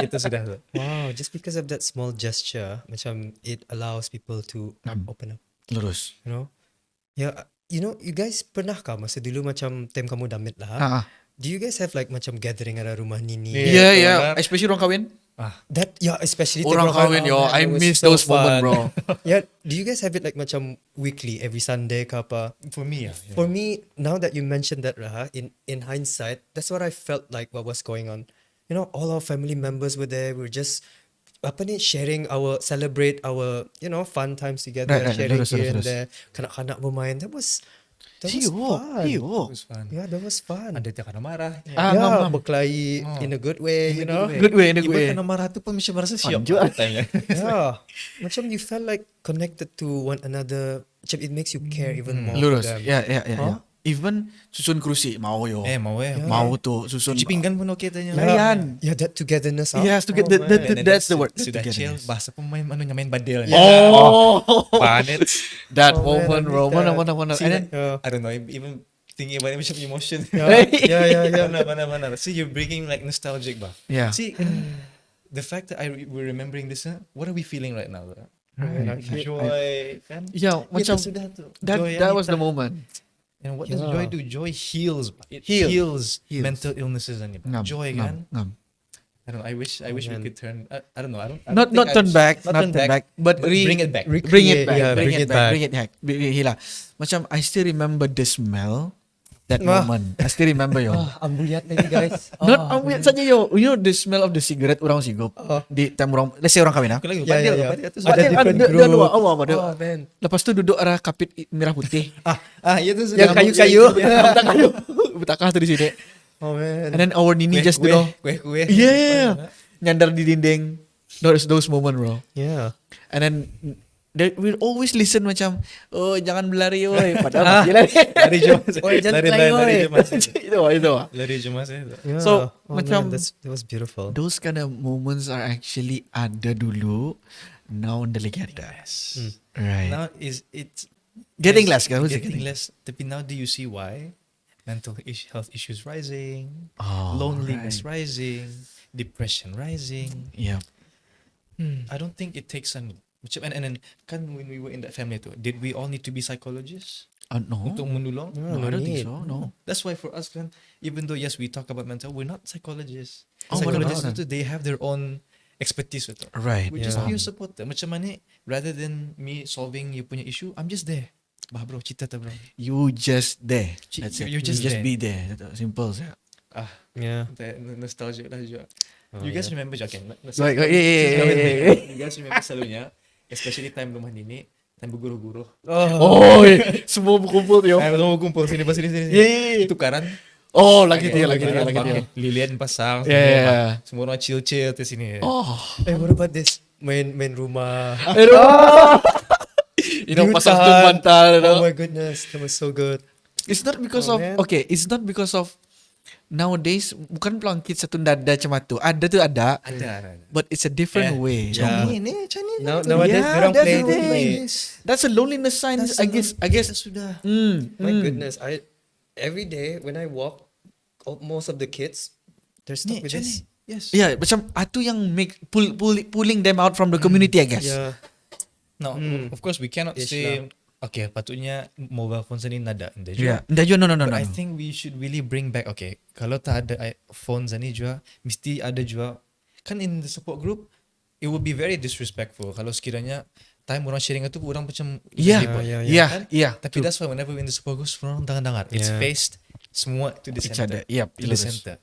Itu sudah tu. Wow, just because of that small gesture, macam it allows people to open up, Lurus. you know. Yeah, you know, you guys pernah kah masa dulu macam time kamu damit lah? Ah. Do you guys have like macam gathering ada rumah Nini? Iya, iya, especially orang kahwin. That especially Orang time kahwin, yo, man, I it was miss so those moments, fun. bro. Yeah, do you guys have it like macam weekly, every Sunday ke apa? For me, yeah. For me, now that you mentioned that, Raha, in hindsight, that's what I felt like what was going on. You know, all our family members were there. We were just celebrate our, you know, fun times together, Right, sharing lurus, here and lurus. there. Kanak-kanak bermain. That was fun. It was fun. Yeah, that was fun. Ada dia kena marah. Yeah, berkelahi in a good way, you know. Good way, in a good way. Even kena marah tu pun macam merasa siap. juga. Yeah, macam you felt like connected to one another. Macam it makes you care even more. Lurus. for them. Ya, ya, ya. Huh? Even susun kerusi mau yo. Mau Mau tu susun. Cuci pinggan pun okey tanya. Layan. Yeah, that togetherness. Yes, to get Oh, the And then that's the word. Sudah chill, Togetherness. bahasa pemain main badil. Oh, Panet. that Oh, man, moment, I bro. miss that. Mana. See, And then, Yeah. I don't know, even thinking about it macam emotion. Yeah. Mana. See, you're bringing like nostalgic bah. yeah. See, the fact that we're remembering this, what are we feeling right now? Right. Joy, kan? Yeah, macam sudah tu. that Joy that yang was the kita- moment. And what does Yeah. joy do? Joy heals. It Heals. heals mental illnesses and Ngam, joy ngam, kan. ngam. I don't know. I wish we man. could turn. I don't know. I don't Not think turn back, Not not turn turn back, but bring it back. bring it back, Yeah, bring it back, back. bring it back. Hila. Macam I still remember the smell that Ah. moment. I still remember yo. Ambuyat lagi guys. Not weird saja yo. You know the smell of the cigarette orang sigup di time orang, let's say orang kahwin ah. Aku lagi Yeah, badil, yeah. badil tu Ada sudah. different Dia group. dua awal apa dia. Oh man. Lepas tu duduk arah kapit merah putih. Ya tu sudah. Yang kayu-kayu. Butak kayu. Butakah tu di sini. Oh man. And then our nini just you know. Kue. Yeah. Nyandar di dinding. Those moment bro. Yeah. And then we always listen macam, oh jangan berlari oi. Padahal masih lari. Lari Jumas. Oh, jangan Lari lari, Jumas. Itu. Lari Jumas. Yeah. So, oh, macam- man, that was beautiful. Those kind of moments are actually ada dulu. Now dah lagi ada. Right. Now is it's Getting less kan? Getting less. Tapi now do you see why? Mental health issues rising, Oh, loneliness rising, depression rising. Yeah. I don't think it takes an macam and then kan when we were in that family too, did we all need to be psychologists No. untuk menulung? No, I don't think need. so. No. That's why for us kan, even though yes we talk about mental, we're not psychologists. Oh, Psychologists benar-benar. itu they have their own expertise with it. Right. We're just Yeah. here support them. Macam mana rather than me solving you punya issue, I'm just there. Bah bro, cerita tu bro. You just there. Ci- That's it. you're just You just there. be there. That's simple. Sah. Yeah. Nostalgic lah juga. Oh, You guys yeah. remember Jack? Yeah. You guys remember selalunya, especially time rumah Nini, time berguru-guru. Oh, semua berkumpul tu. Ay, mau kumpul sini pas sini. Yeah. Tukaran. Oh, lagi dia. Lilian pasang. Yeah. Semua orang chill-chill di sini. Oh. What about this? Main rumah. You know, pasang Dutan. tu bantal. Oh my goodness, that was so good. It's not because Oh, of man. okay. It's not because of nowadays. Bukan pelangkit satu dada macam tu. Ada tu ada. Ada. But it's a different way. Yeah. Ini macam ni. Nowadays, Yeah, orang that's play the thing. That's a loneliness sign. I guess. sudah. My goodness, every day when I walk, most of the kids, they're stuck with this. Yes. Yeah, macam atu yang pulling them out from the community, I guess. Yeah. Now, of course, we cannot Ish say, okay, patutnya mobile phones ni nada. Yeah. Nda juga no. But I think we should really bring back, okay, kalau tak ada phones ni juga, mesti ada juga, kan in the support group, it would be very disrespectful kalau sekiranya time orang sharing itu orang macam Yeah. ribut. Yeah. Tapi that's why whenever we're in the support group, orang dengar. It's Yeah. faced semua to the Each center. other. Yep. To the center.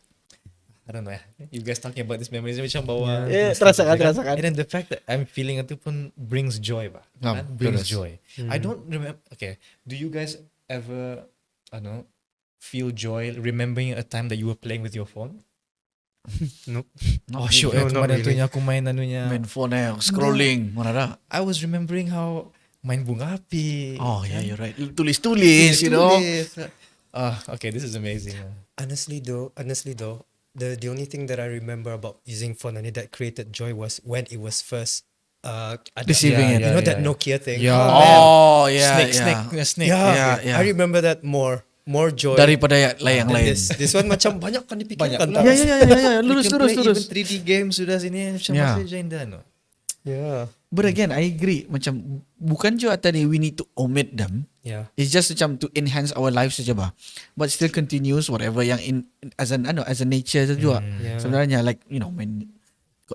I don't know. You guys talking about this memories macam bawa. terasa kan. And then the fact that I'm feeling itu pun brings joy, bah. Kan? Brings joy. I don't remember. Okay, do you guys ever, I don't know, feel joy remembering a time that you were playing with your phone? Nope. Oh sure, No, not kemarin tu really. yang aku main anunya. Main phone scrolling, mana ada. I was remembering how main bunga api. Oh yeah, you're right. Tulis, you know. Okay, this is amazing. Honestly though, the only thing that I remember about using phone and that created joy was when it was first ada- Receiving it. You know Yeah, that yeah. Nokia thing. Yeah. Oh yeah, Snake. Yeah, Yeah. I remember that more joy Daripada yang than lain. this one macam banyak kan dipikirkan. Banyak. tau. Ya. You Lurus. can play even 3D games sudah sini macam Yeah. masih je indah no. Yeah. But again, I agree. Macam bukan je tadi we need to omit them. Yeah. It's just macam to enhance our lives saja bah. But still continues whatever yang as a nature tu juga. Yeah. Sebenarnya like you know when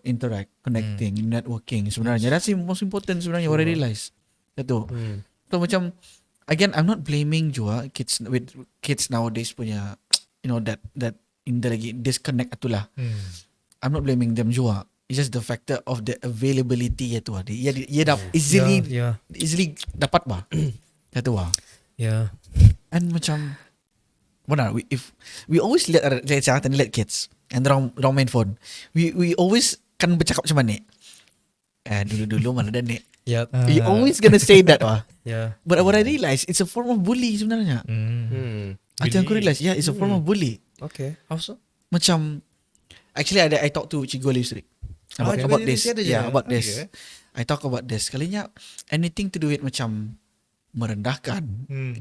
interact, connecting, networking sebenarnya that's the most important sebenarnya what I realize. Itu. So macam again I'm not blaming juga kids nowadays punya you know that in the lagi disconnect itulah. I'm not blaming them juga. It's just the factor of the availability itu lah. Dia dah easily dapat bah. Itu lah. Yeah. And macam mana if we always let kids and dorang main phone. We always kan bercakap macam mana? Dulu mana ada ni. Yeah. We always gonna say that lah. Yeah. But what I realize it's a form of bully sebenarnya. Itu yang aku realize, yeah, it's a form of bully. Okay. How so? Macam actually I talk to Cikgu Listrik about Cikgu this. Listrik ada je? Yeah, about Okay. this. I talk about this. Kalinya anything to do with macam merendahkan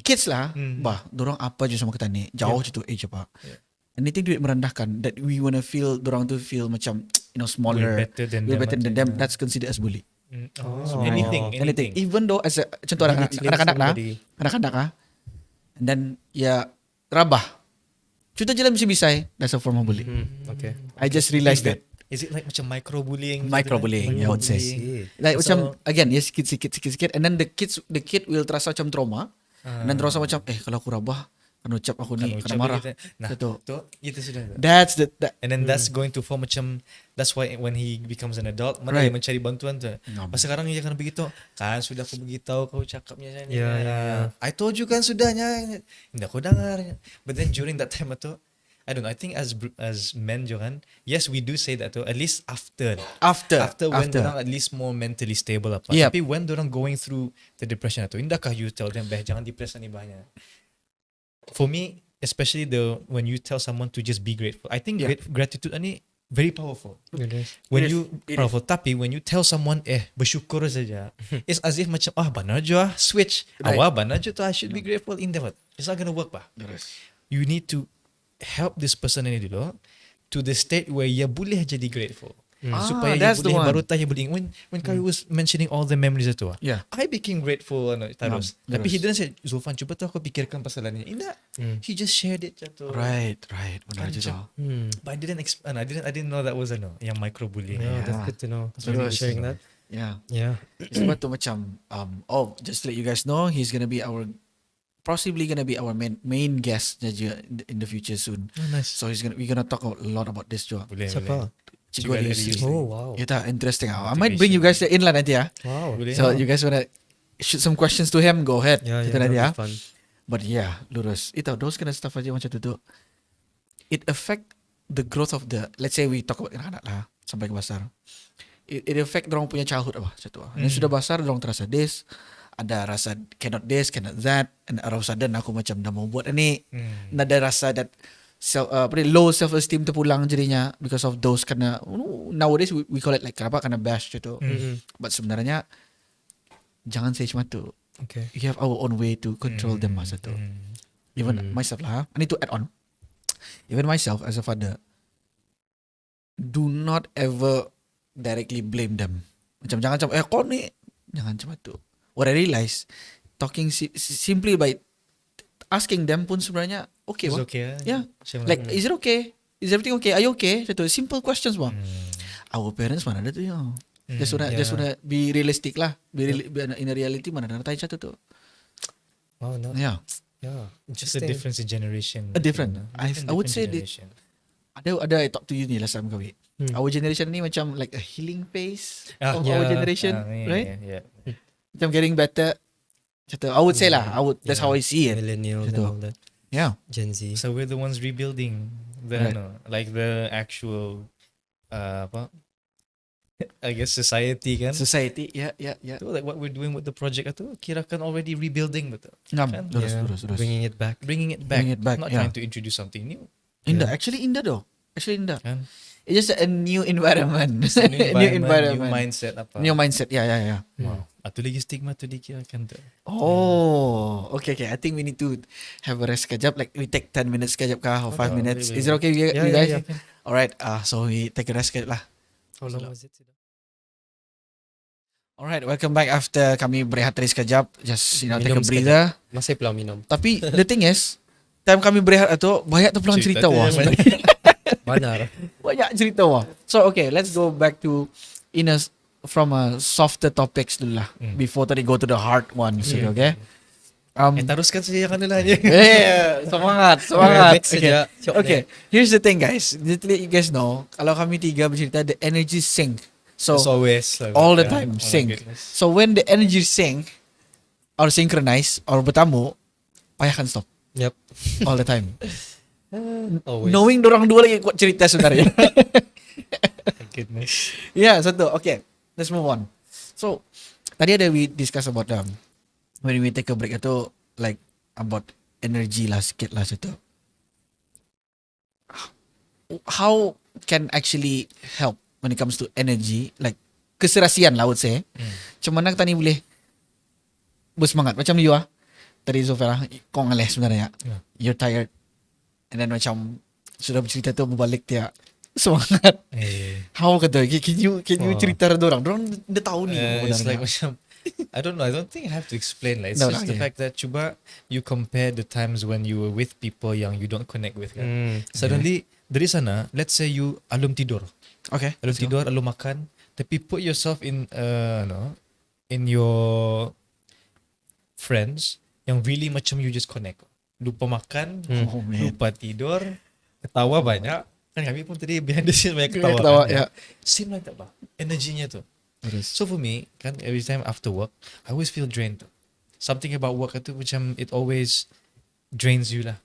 kids lah, bah, dorang apa je sama kita ni, jauh je tu age apa. Anything to do with merendahkan that we wanna feel, dorang tu feel macam you know smaller, We're better than them. That's considered as bully. So anything. Even though as a contoh anak-anak lah, anak-anak lah, and then ya rabah. Contoh je lah bisa-bisa, that's a form of bully. Okay. I just realized that. Is it like macam microbullying? Microbullying, I would say. Like macam again, yes sikit, and then the kid will terasa macam trauma, and then terasa macam kalau aku rabah, kan ucap aku ni, kena marah. Nah, Itu. itu sudah. That's that. And then that's going to form macam, that's why when he becomes an adult, mana dia mencari bantuan tu. Pas sekarang dia akan begitu, kan sudah aku beritahu kau cakapnya macam ni. Yeah. I told you kan sudahnya. Tidak kau dengar. But then during that time tu, I don't know, I think as men Johan, yes we do say that too, at least after when dorang at least more mentally stable apa. Yep. Tapi when dorang going through the depression tu, indahkah you tell them, jangan depresi ni banyak. For me, especially when you tell someone to just be grateful, I think gratitude ni very powerful. When you powerful, tapi when you tell someone bersyukur saja, it's as if macam benar je switch. Benar je tu I should be grateful in that. It's not gonna work bah. You need to help this person ini dulu to the state where ia boleh jadi grateful. Supaya ia boleh baru tanya boleh. When Kari was mentioning all the memories itu, I became grateful terus. Tapi he didn't say, Zulfan cuba tu aku pikirkan pasal ni. Tidak. He just shared it jatuh. Right. Benar juga. But I didn't know that was yang microbullying. Yeah, that's good to know. Thanks for sharing that. Yeah. Sebab tu macam just to let you guys know, he's possibly gonna be our main guest in the future soon. Oh, nice. So we're gonna talk a lot about this juga. Siapa? Cikgu Listrik. Oh wow. Itu interesting. I might bring you guys in lah nanti ya. Wow. So you guys wanna shoot some questions to him, go ahead. Yeah, Kita that'd nanti be ya. fun. But yeah, lurus. Itu those kind of stuff aja macam tu. It affect the growth of let's say we talk about anak-anak lah sampai ke besar. It affect dorang punya childhood apa macam tu. Yang sudah besar dorang terasa this, ada rasa cannot this, cannot that, and out of sudden aku macam dah mau buat ni. Ada rasa that low self esteem terpulang jadinya because of those karena nowadays we call it like kenapa kena bash gitu. But sebenarnya jangan say macam tu. Okay. You have our own way to control them masa tu. Even myself lah. I need to add on. Even myself as a father, do not ever directly blame them. Macam jangan macam kau ni jangan macam tu. What I realize, talking simply by asking them pun sebenarnya okay. It's wah. okay. Yeah. Like, is it okay? Is everything okay? Are you okay? Itu simple questions wah. Our parents mana ada tu ya. Just wanna be realistic lah. In a reality mana ada tanya satu tu. Wow, no. Yeah. Yeah. Just a difference in generation. I would say Ada I talk to you ni last time Kawi. Our generation ni macam like a healing phase of our generation, right? Yeah. Macam getting better. Macam tu, I would say lah. That's how I see it. Millennials and Betul. all that. Yeah. Gen Z. So we're the ones rebuilding the Right. like the actual apa? I guess society kan. Society. Yeah. So like what we're doing with the project itu kira kan already rebuilding betul. Ngam. Kan? Lurus. Bringing it back. Bringing it back. Bring it back, Not yeah. trying to introduce something new. Indah. Actually indah though. Kan? It's just a new environment. It's a new New environment, new environment. mindset apa. New mindset. Yeah. Wow. Atau lagi stigma tu dikira kan tu. Oh, okay. I think we need to have a rest sekejap. Like we take 10 minutes sekejap kah or 5 minutes. boleh, Is it okay with you Yeah, guys? yeah. Alright. So we take a rest sekejap lah. How long was it? Alright, welcome back after kami berehat tadi sekejap. Just take a Minum breather. Masih pelau minum. Tapi the thing is, time kami berehat tu banyak terpulang cerita tu wah. yang sebenarnya. Benar. Banyak cerita wah. So okay, let's go back to from a softer topics dulu lah. Before tadi go to the hard ones, okay? Teruskan saja yang lah je. Semangat. Next saja. Okay, here's the thing guys. Just to let you guys know, kalau kami tiga bercerita, the energy sync. So As always. all the time sync. So when the energy sync or synchronize or bertamu, payah kan stop Yep. all the time. Always. Knowing dorang dua lagi kuat cerita sebenarnya. Goodness. Yeah, satu. Okay, let's move on. So tadi ada we discuss about when we take a break itu like about energy lah sikit lah situ. How can actually help when it comes to energy, like keserasian lah I would say. Macam mana kita ni boleh bersemangat macam you tadi Zofia kau ngaleh sebenarnya. Yeah. You're tired and then macam sudah bercerita tu berbalik dia semangat. How kata can you cerita dorang dia tahu ni It's like sebenarnya. macam I don't know. I don't think I have to explain. Like, it's No, just the yeah. fact that cuba you compare the times when you were with people yang you don't connect with. Kan? Suddenly dari sana, let's say you alum tidur, Okay. alum tidur, alum makan, tapi put yourself in in your friends yang really macam you just connect. Lupa makan, Oh, man. lupa tidur, ketawa banyak. Kan kami pun tadi behind the scene banyak ketawa. Ketawa, kan, ya. Same like that bah. Energinya tu. So for me, kan every time after work, I always feel drained. Something about work itu macam it always drains you lah.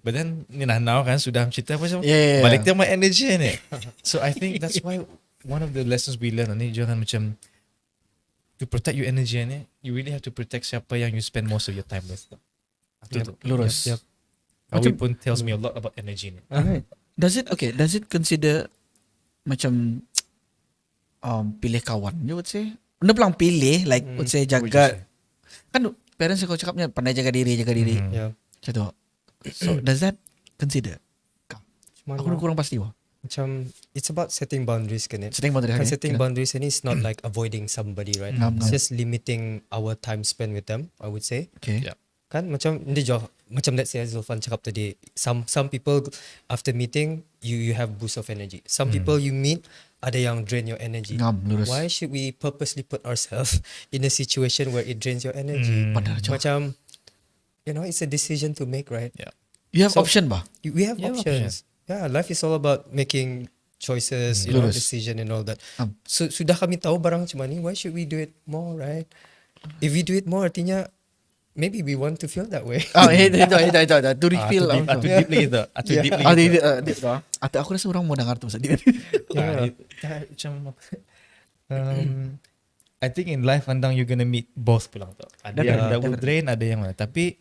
But then ni now kan sudah cerita macam Yeah. balik dia my energy ni. So I think that's why one of the lessons we learn ni jangan macam to protect your energy ni, you really have to protect siapa yang you spend most of your time with. Itu tu. Lurus. Yep. Kawi pun tells me a lot about energy ni. Alright. Does it consider macam pilih kawan you would say? Benda pelang pilih like would say jaga. Kan parents kau cakapnya pandai jaga diri. Yeah. Macam tu. So does that consider? Aku kurang pasti wah. Macam it's about setting boundaries kan it. Setting boundary. Kan setting boundaries ini is not like avoiding somebody, right? It's just limiting our time spent with them, I would say. Okay. Yeah. Kan macam ni jo macam let's say Zulfan cakap tadi, some people after meeting you have boost of energy. Some people you meet ada yang drain your energy. Ngam, lurus. Why should we purposely put ourselves in a situation where it drains your energy? Benar je. Macam it's a decision to make, right? Yeah. You have So- option bah. We have Yeah, options. Yeah, life is all about making choices, Lurus. decision and all that. Um. So sudah kami tahu barang macam ni, why should we do it more, right? If we do it more, artinya maybe we want to feel that way. Oh, itu. To refill. Atu deep lagi tu. Atu deep lagi tu. Atau aku rasa orang mau dengar tu sedih. Macam I think in life andang you're gonna meet both pulang tau. Ada yang that will drain, ada yang mana. Tapi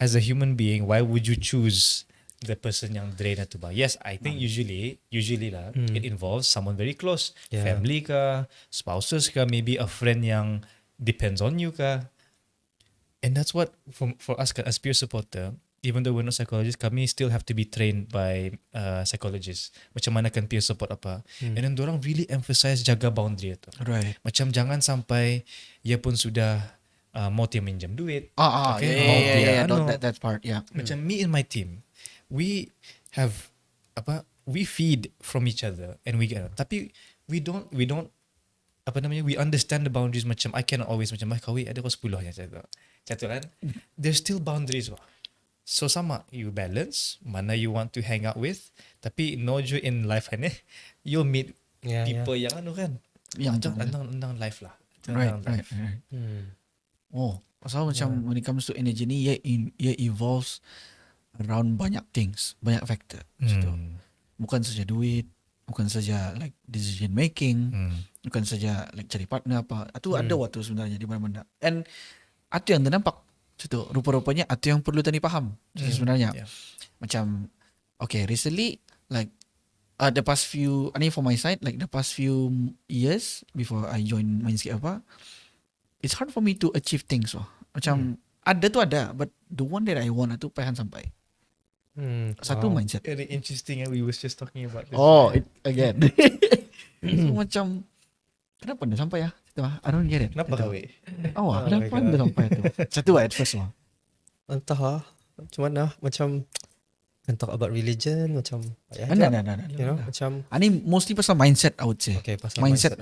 as a human being, why would you choose the person yang drain itu bah? Yes, I think usually lah it involves someone very close, Yeah. family ka, spouses ka, maybe a friend yang depends on you ka. And that's what for us as peer supporter, even though we're not psychologists, kami still have to be trained by psychologists. Macam mana kan peer support apa. And then dorang really emphasize jaga boundary itu. Right. Macam jangan sampai ia pun sudah mau dia minjam duit. Okay. Yeah. Ano. That part, yeah. Macam me and my team, we have we feed from each other and we get. Tapi we don't we understand the boundaries. Macam I cannot always macam kawi ada kau 10 ya macam tu kan. There's still boundaries bah. So sama, you balance mana you want to hang out with. Tapi no joy in life kan you'll meet Yeah, people yang anu kan. Yang Tentang life lah. right, Tentang right, life. right. Hmm. Oh, pasal macam when it comes to energy ni, ia evolves around banyak things, banyak factor. Situ. Bukan saja duit, bukan saja like decision making, bukan saja like cari partner apa. Itu ada waktu sebenarnya di mana-mana. And ada yang ternampak situ. Rupa-rupanya ada yang perlu tani paham sebenarnya. Yeah. Macam okay, recently like the past few, I mean for my side, like the past few years before I join Mindscape apa, it's hard for me to achieve things. Macam ada tu ada, but the one that I want itu pengen sampai. Satu Wow. mindset. Very interesting we was just talking about this. It again. So macam kenapa dah sampai ya? Itu I don't get it. Kenapa Itu. kawe? Oh Kenapa my dah sampai itu? Satu at first lah. Entah macam mana, macam can talk about religion, macam Nah. you know, macam Ini mostly pasal mindset I would say. okay, pasal Mindset.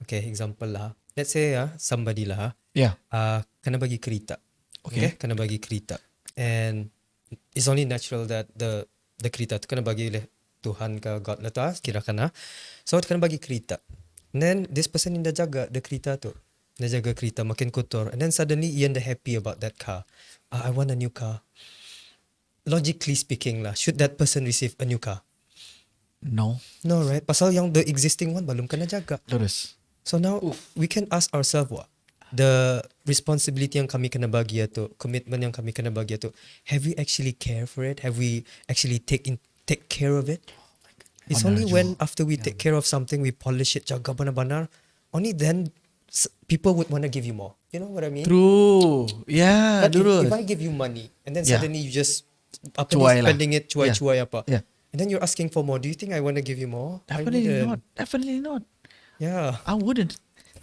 Okay, example lah. Let's say somebody lah, Yeah. kena bagi kereta. Okay. Kena bagi kereta. And it's only natural that the kereta tu kena bagi oleh Tuhan ke God lah tu kira-kira. So kena bagi kereta. And then this person ni dah jaga the kereta tu. Dia jaga kereta makin kotor. And then suddenly Ian dah happy about that car. I want a new car. Logically speaking lah, should that person receive a new car? No. No, right? Pasal yang the existing one belum kena jaga. Lurus. So now we can ask ourselves the responsibility yang kami kena bagi tu, commitment yang kami kena bagi tu, have we actually care for it? Have we actually take care of it? It's only when after we take care of something, we polish it, jaga benar-benar, only then people would want to give you more. You know what I mean? True. Yeah, But lurus. if I give you money and then Yeah. suddenly you just Cuai lah. spending it cuai-cuai apa, Yeah. and then you're asking for more, do you think I want to give you more? I Definitely wouldn't. not. Definitely not. Yeah. I wouldn't.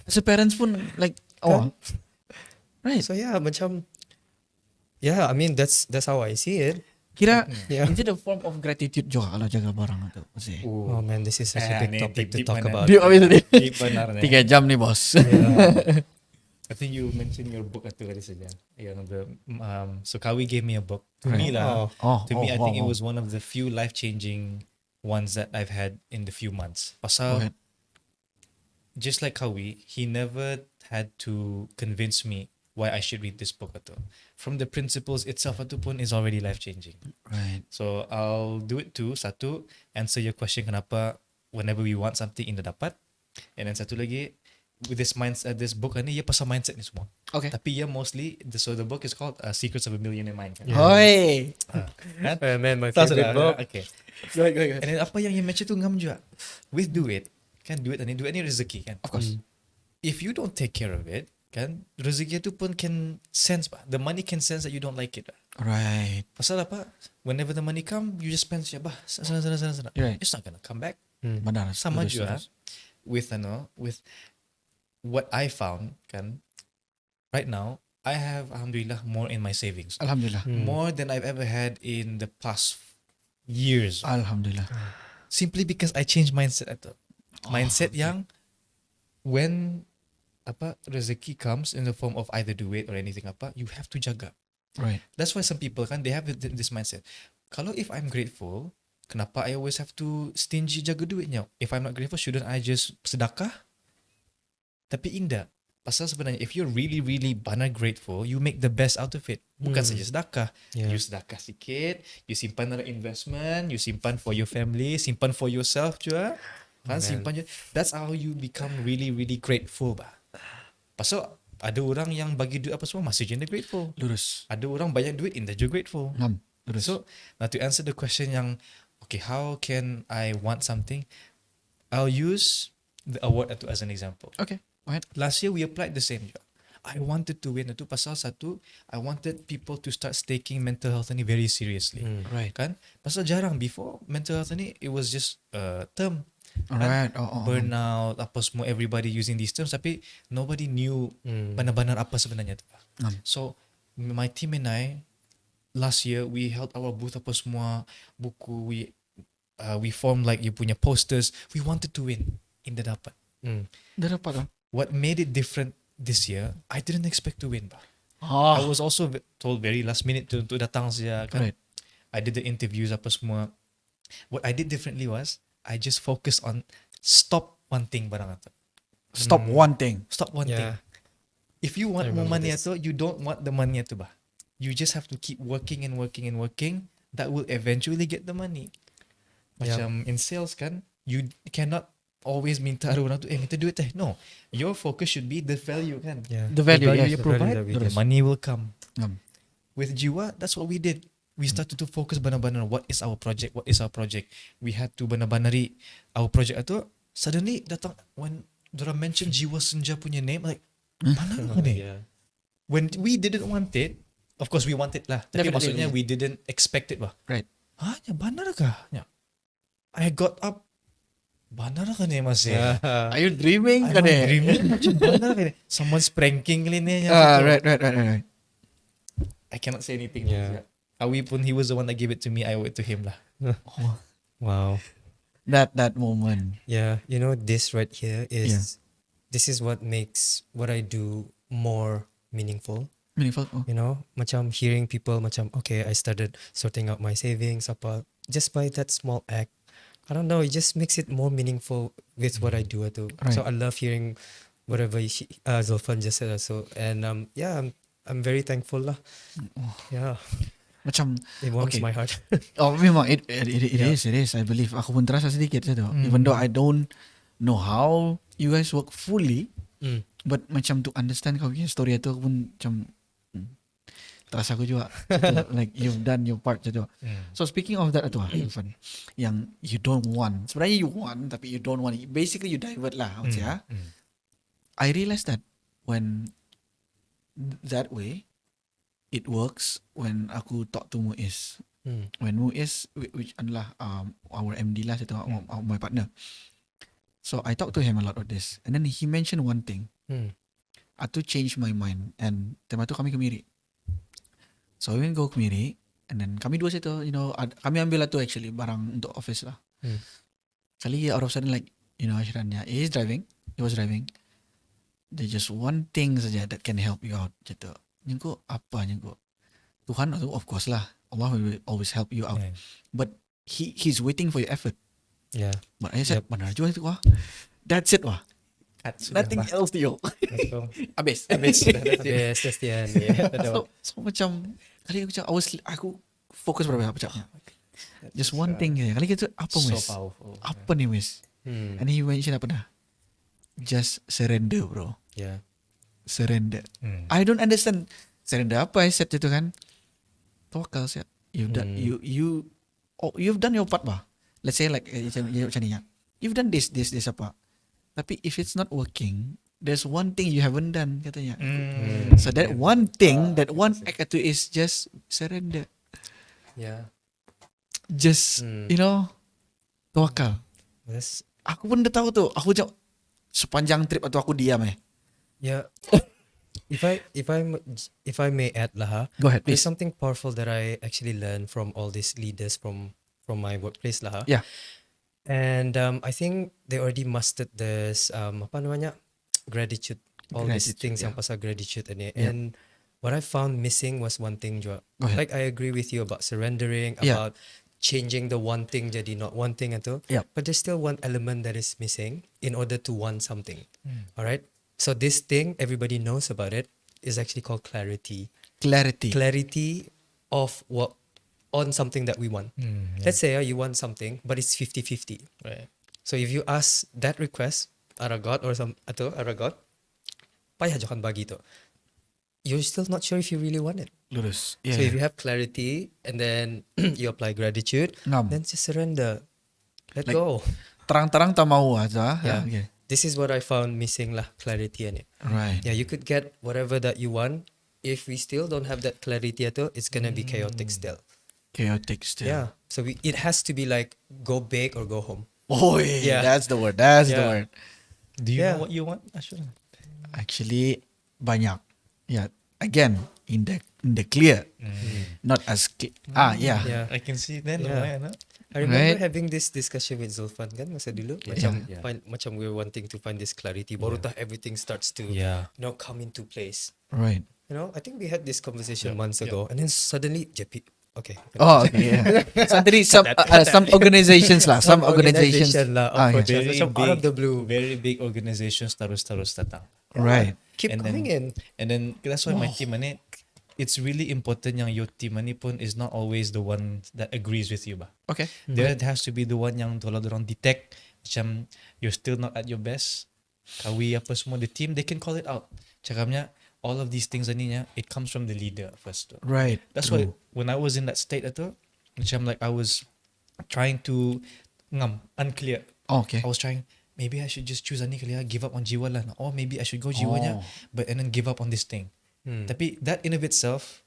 As a parents pun like right. So yeah, macam I mean that's how I see it. Kira Yeah. is it a form of gratitude juga kalau jaga barang itu? Masih. Oh man, this is such a big Ni topic to deep talk mana. about. Dia habis tadi. Deep benar ni. 3 jam nih bos. I think you mentioned your book tu tadi saja. Yang the so Kawi gave me a book. To me lah. To me, I think it was one of the few life-changing ones that I've had in the few months. Go Pasal ahead. just like Kawi, he never had to convince me why I should read this book atau. From the principles itself atau pun is already life-changing. Right. So I'll do it too. Satu, answer your question kenapa whenever we want something in the dapat. And then satu lagi, with this mindset, this book ni, ia pasal mindset ni semua. Okay. Tapi ia mostly, so the book is called Secrets of a Millionaire Mind. Kan? Hoi. Kan? Man, my Tahu favorite sudah? book. Okay. Go ahead. And then apa yang you mention tu ngam juga. With duit, kan duit ni rezeki kan. Of course. If you don't take care of it, kan rezeki tu pun can sense bah. The money can sense that you don't like it. Bah. Right. Pasal apa? Whenever the money come, you just spend siapa? Sana. Right. It's not gonna come back. Benar. Sama Lurus, juga lurus. with what I found kan. Right now, I have alhamdulillah more in my savings. Alhamdulillah. More than I've ever had in the past years. Alhamdulillah. Simply because I changed mindset atau. Mindset yang when apa rezeki comes in the form of either duit or anything apa, you have to jaga. Right. That's why some people kan they have this mindset. Kalau if I'm grateful, kenapa I always have to stingy jaga duitnya? If I'm not grateful, shouldn't I just sedekah? Tapi indah. Pasal sebenarnya if you're really benar grateful, you make the best out of it. Bukan saja sedekah. Yeah. You sedekah sikit, you simpan dalam investment, you simpan for your family, simpan for yourself juga. Kan simpan je. That's how you become really grateful bah. Pasal ada orang yang bagi duit apa semua masih je grateful. Lurus. Ada orang banyak duit indah je grateful. Ngam. Lurus. So, now to answer the question yang, okay, how can I want something? I'll use the award itu as an example. Okay. Go ahead. Last year, we applied the same job. I wanted to win itu pasal satu, I wanted people to start taking mental health ni very seriously. Right. Kan? Pasal jarang before, mental health ni, it was just a term. Alright. Burnout, apa semua, everybody using these terms, tapi nobody knew benar-benar apa sebenarnya tu. So, my team and I, last year we held our booth apa semua, buku, we formed like you punya posters. We wanted to win in the dapat. Dah dapat lah. What made it different this year, I didn't expect to win bah. I Oh, was also told very last minute to datang saja kan. right. I did the interviews apa semua. What I did differently was I just focused on stop wanting barang itu. Stop wanting. Stop wanting. Yeah. If you want I more remember money this. itu, you don't want the money itu bah. You just have to keep working and working and working. That will eventually get the money. Yeah. Macam in sales kan, you cannot always minta orang tu, minta duit teh. No, your focus should be the value kan. Yeah. The value, yes. you The value provide, that we the give. money will come. Um, With Jiwa, that's what we did. We started to focus benar-benar what is our project, what is our project. We had to benar-benari our project itu. Suddenly datang when dorang mention Jiwa Senja punya name, like mana ni? Yeah. When we didn't want it, of course we want it lah. Tapi Definitely, maksudnya yeah. we didn't expect it bah. Right. Hanya benar kah? Ya. I got up. Benar kah ni masih? Yeah. Are you dreaming? I'm Kan not eh? dreaming. Macam benar kah ni? Someone's pranking kali ni. Right. I cannot say anything. Yeah. Awi pun, he was the one that gave it to me. I owe it to him lah. Wow. That moment. Yeah, you know, this right here is this is what makes what I do more meaningful. Meaningful. Oh. You know, macam hearing people macam okay, I started sorting out my savings apa just by that small act. I don't know, it just makes it more meaningful with what I do too. So Right. I love hearing whatever Zulfan just said also, and yeah, I'm very thankful lah. Yeah, Macam it warms Okay. my heart. oh memang it Yeah. is I believe. Aku pun terasa sedikit tu. Even though I don't know how you guys work fully, Mm. but macam to understand kau punya story tu aku pun macam terasa aku juga. Like you've done your part tu. So speaking of that tu Irfan, yang you don't want. Sebenarnya you want tapi you don't want. Basically you divert lah, I would say, ah. I realized that when that way it works when aku talk to Muiz. Mm. When Muiz, which adalah our MD lah, itu my partner. So I talked to him a lot of this, and then he mentioned one thing. Mm. Atu changed my mind, and tema tu kami Kemiri. So we went go Kemiri, and then kami dua situ, you know, kami ambil lah tu actually barang untuk office lah. Mm. Kali out of sudden like, you know, Ashrannya, he was driving. There's just one thing saja that can help you out. Gitu. Nyengko apa nyengko? Tuhan tu of course lah. Allah will always help you out. Yeah. But he's waiting for your effort. Yeah, But I said, Yep. benar juga itu wah. That's it wah. Nothing else to you. Let's go. Habis. Sudah, that's it. yes, that's the end. Yeah, So macam kali aku fokus berapa macam. Just one thing ya. Kali itu apa So Miss? powerful. Apa nih Miss? Hmm. And he mentioned apa dah? Just surrender bro. Yeah. Surrender. Hmm. I don't understand surrender apa I said itu kan. Tawakal sih. You've done you've done your part bah. Let's say like macam ni ya. You've done this apa. Tapi if it's not working, there's one thing you haven't done katanya. So that one thing, that one act itu is just surrender. Yeah. Just you know, tawakal. That's Aku pun dah tahu tu. Aku macam sepanjang trip atau aku diam yeah. If I may add lah, ha, Go ahead, there's please. something powerful that I actually learned from all these leaders from my workplace lah. Ha. Yeah. And I think they already mastered this apa namanya, gratitude. All these Gratitude, things yeah. yang pasal gratitude ini. Yeah. And what I found missing was one thing juga. Go ahead. Like I agree with you about surrendering, Yeah. about changing the one thing jadi not one thing itu. Yeah. But there's still one element that is missing in order to want something. All right. So this thing everybody knows about it is actually called clarity. Clarity. Clarity of what on something that we want. Let's say you want something, but it's 50-50. Right. So if you ask that request, Aragot or some atau Aragot, payah jangan bagi tu. You're still not sure if you really want it. Lurus. So if you have clarity and then you apply gratitude, Ngam. then just surrender. Let Like- go. Terang-terang tak mau aja. Yeah. Okay. This is what I found missing lah, clarity in it. Right. Yeah, you could get whatever that you want. If we still don't have that clarity atau, it's gonna be chaotic still. Chaotic still. Yeah. So it has to be like go big or go home. Oh Yeah. that's the word. That's the Yeah. word. Do you Yeah. know what you want, Ashura? Actually banyak. Yeah. Again in the clear, not as clear. Yeah. Yeah. I can see then. Yeah. lumayan, I remember Right. having this discussion with Zulfan kan masa dulu. Yeah. Macam we were wanting to find this clarity. Baru tah everything starts to Yeah. come into place. Right. You know, I think we had this conversation Yeah, months yeah. ago, and then suddenly JP. Okay. Oh, okay. Yeah. Suddenly, some organizations lah. Some organizations. organization lah Ah, yeah. approach us macam out of the blue. very big organizations terus datang. Right. Keep And coming in. And then that's why my team ni, it's really important yang your team ni pun is not always the one that agrees with you ba. Okay. There has to be the one yang kalau dorang detect macam you're still not at your best, kawi apa semua, the team they can call it out. Cakapnya all of these things ni it comes from the leader first. Right. That's why when I was in that state tu, macam like I was trying to unclear. Oh, okay. I was trying, maybe I should just choose ani kali give up on jiwa lah. Or maybe I should go jiwanya, but and then give up on this thing. Tapi that in of itself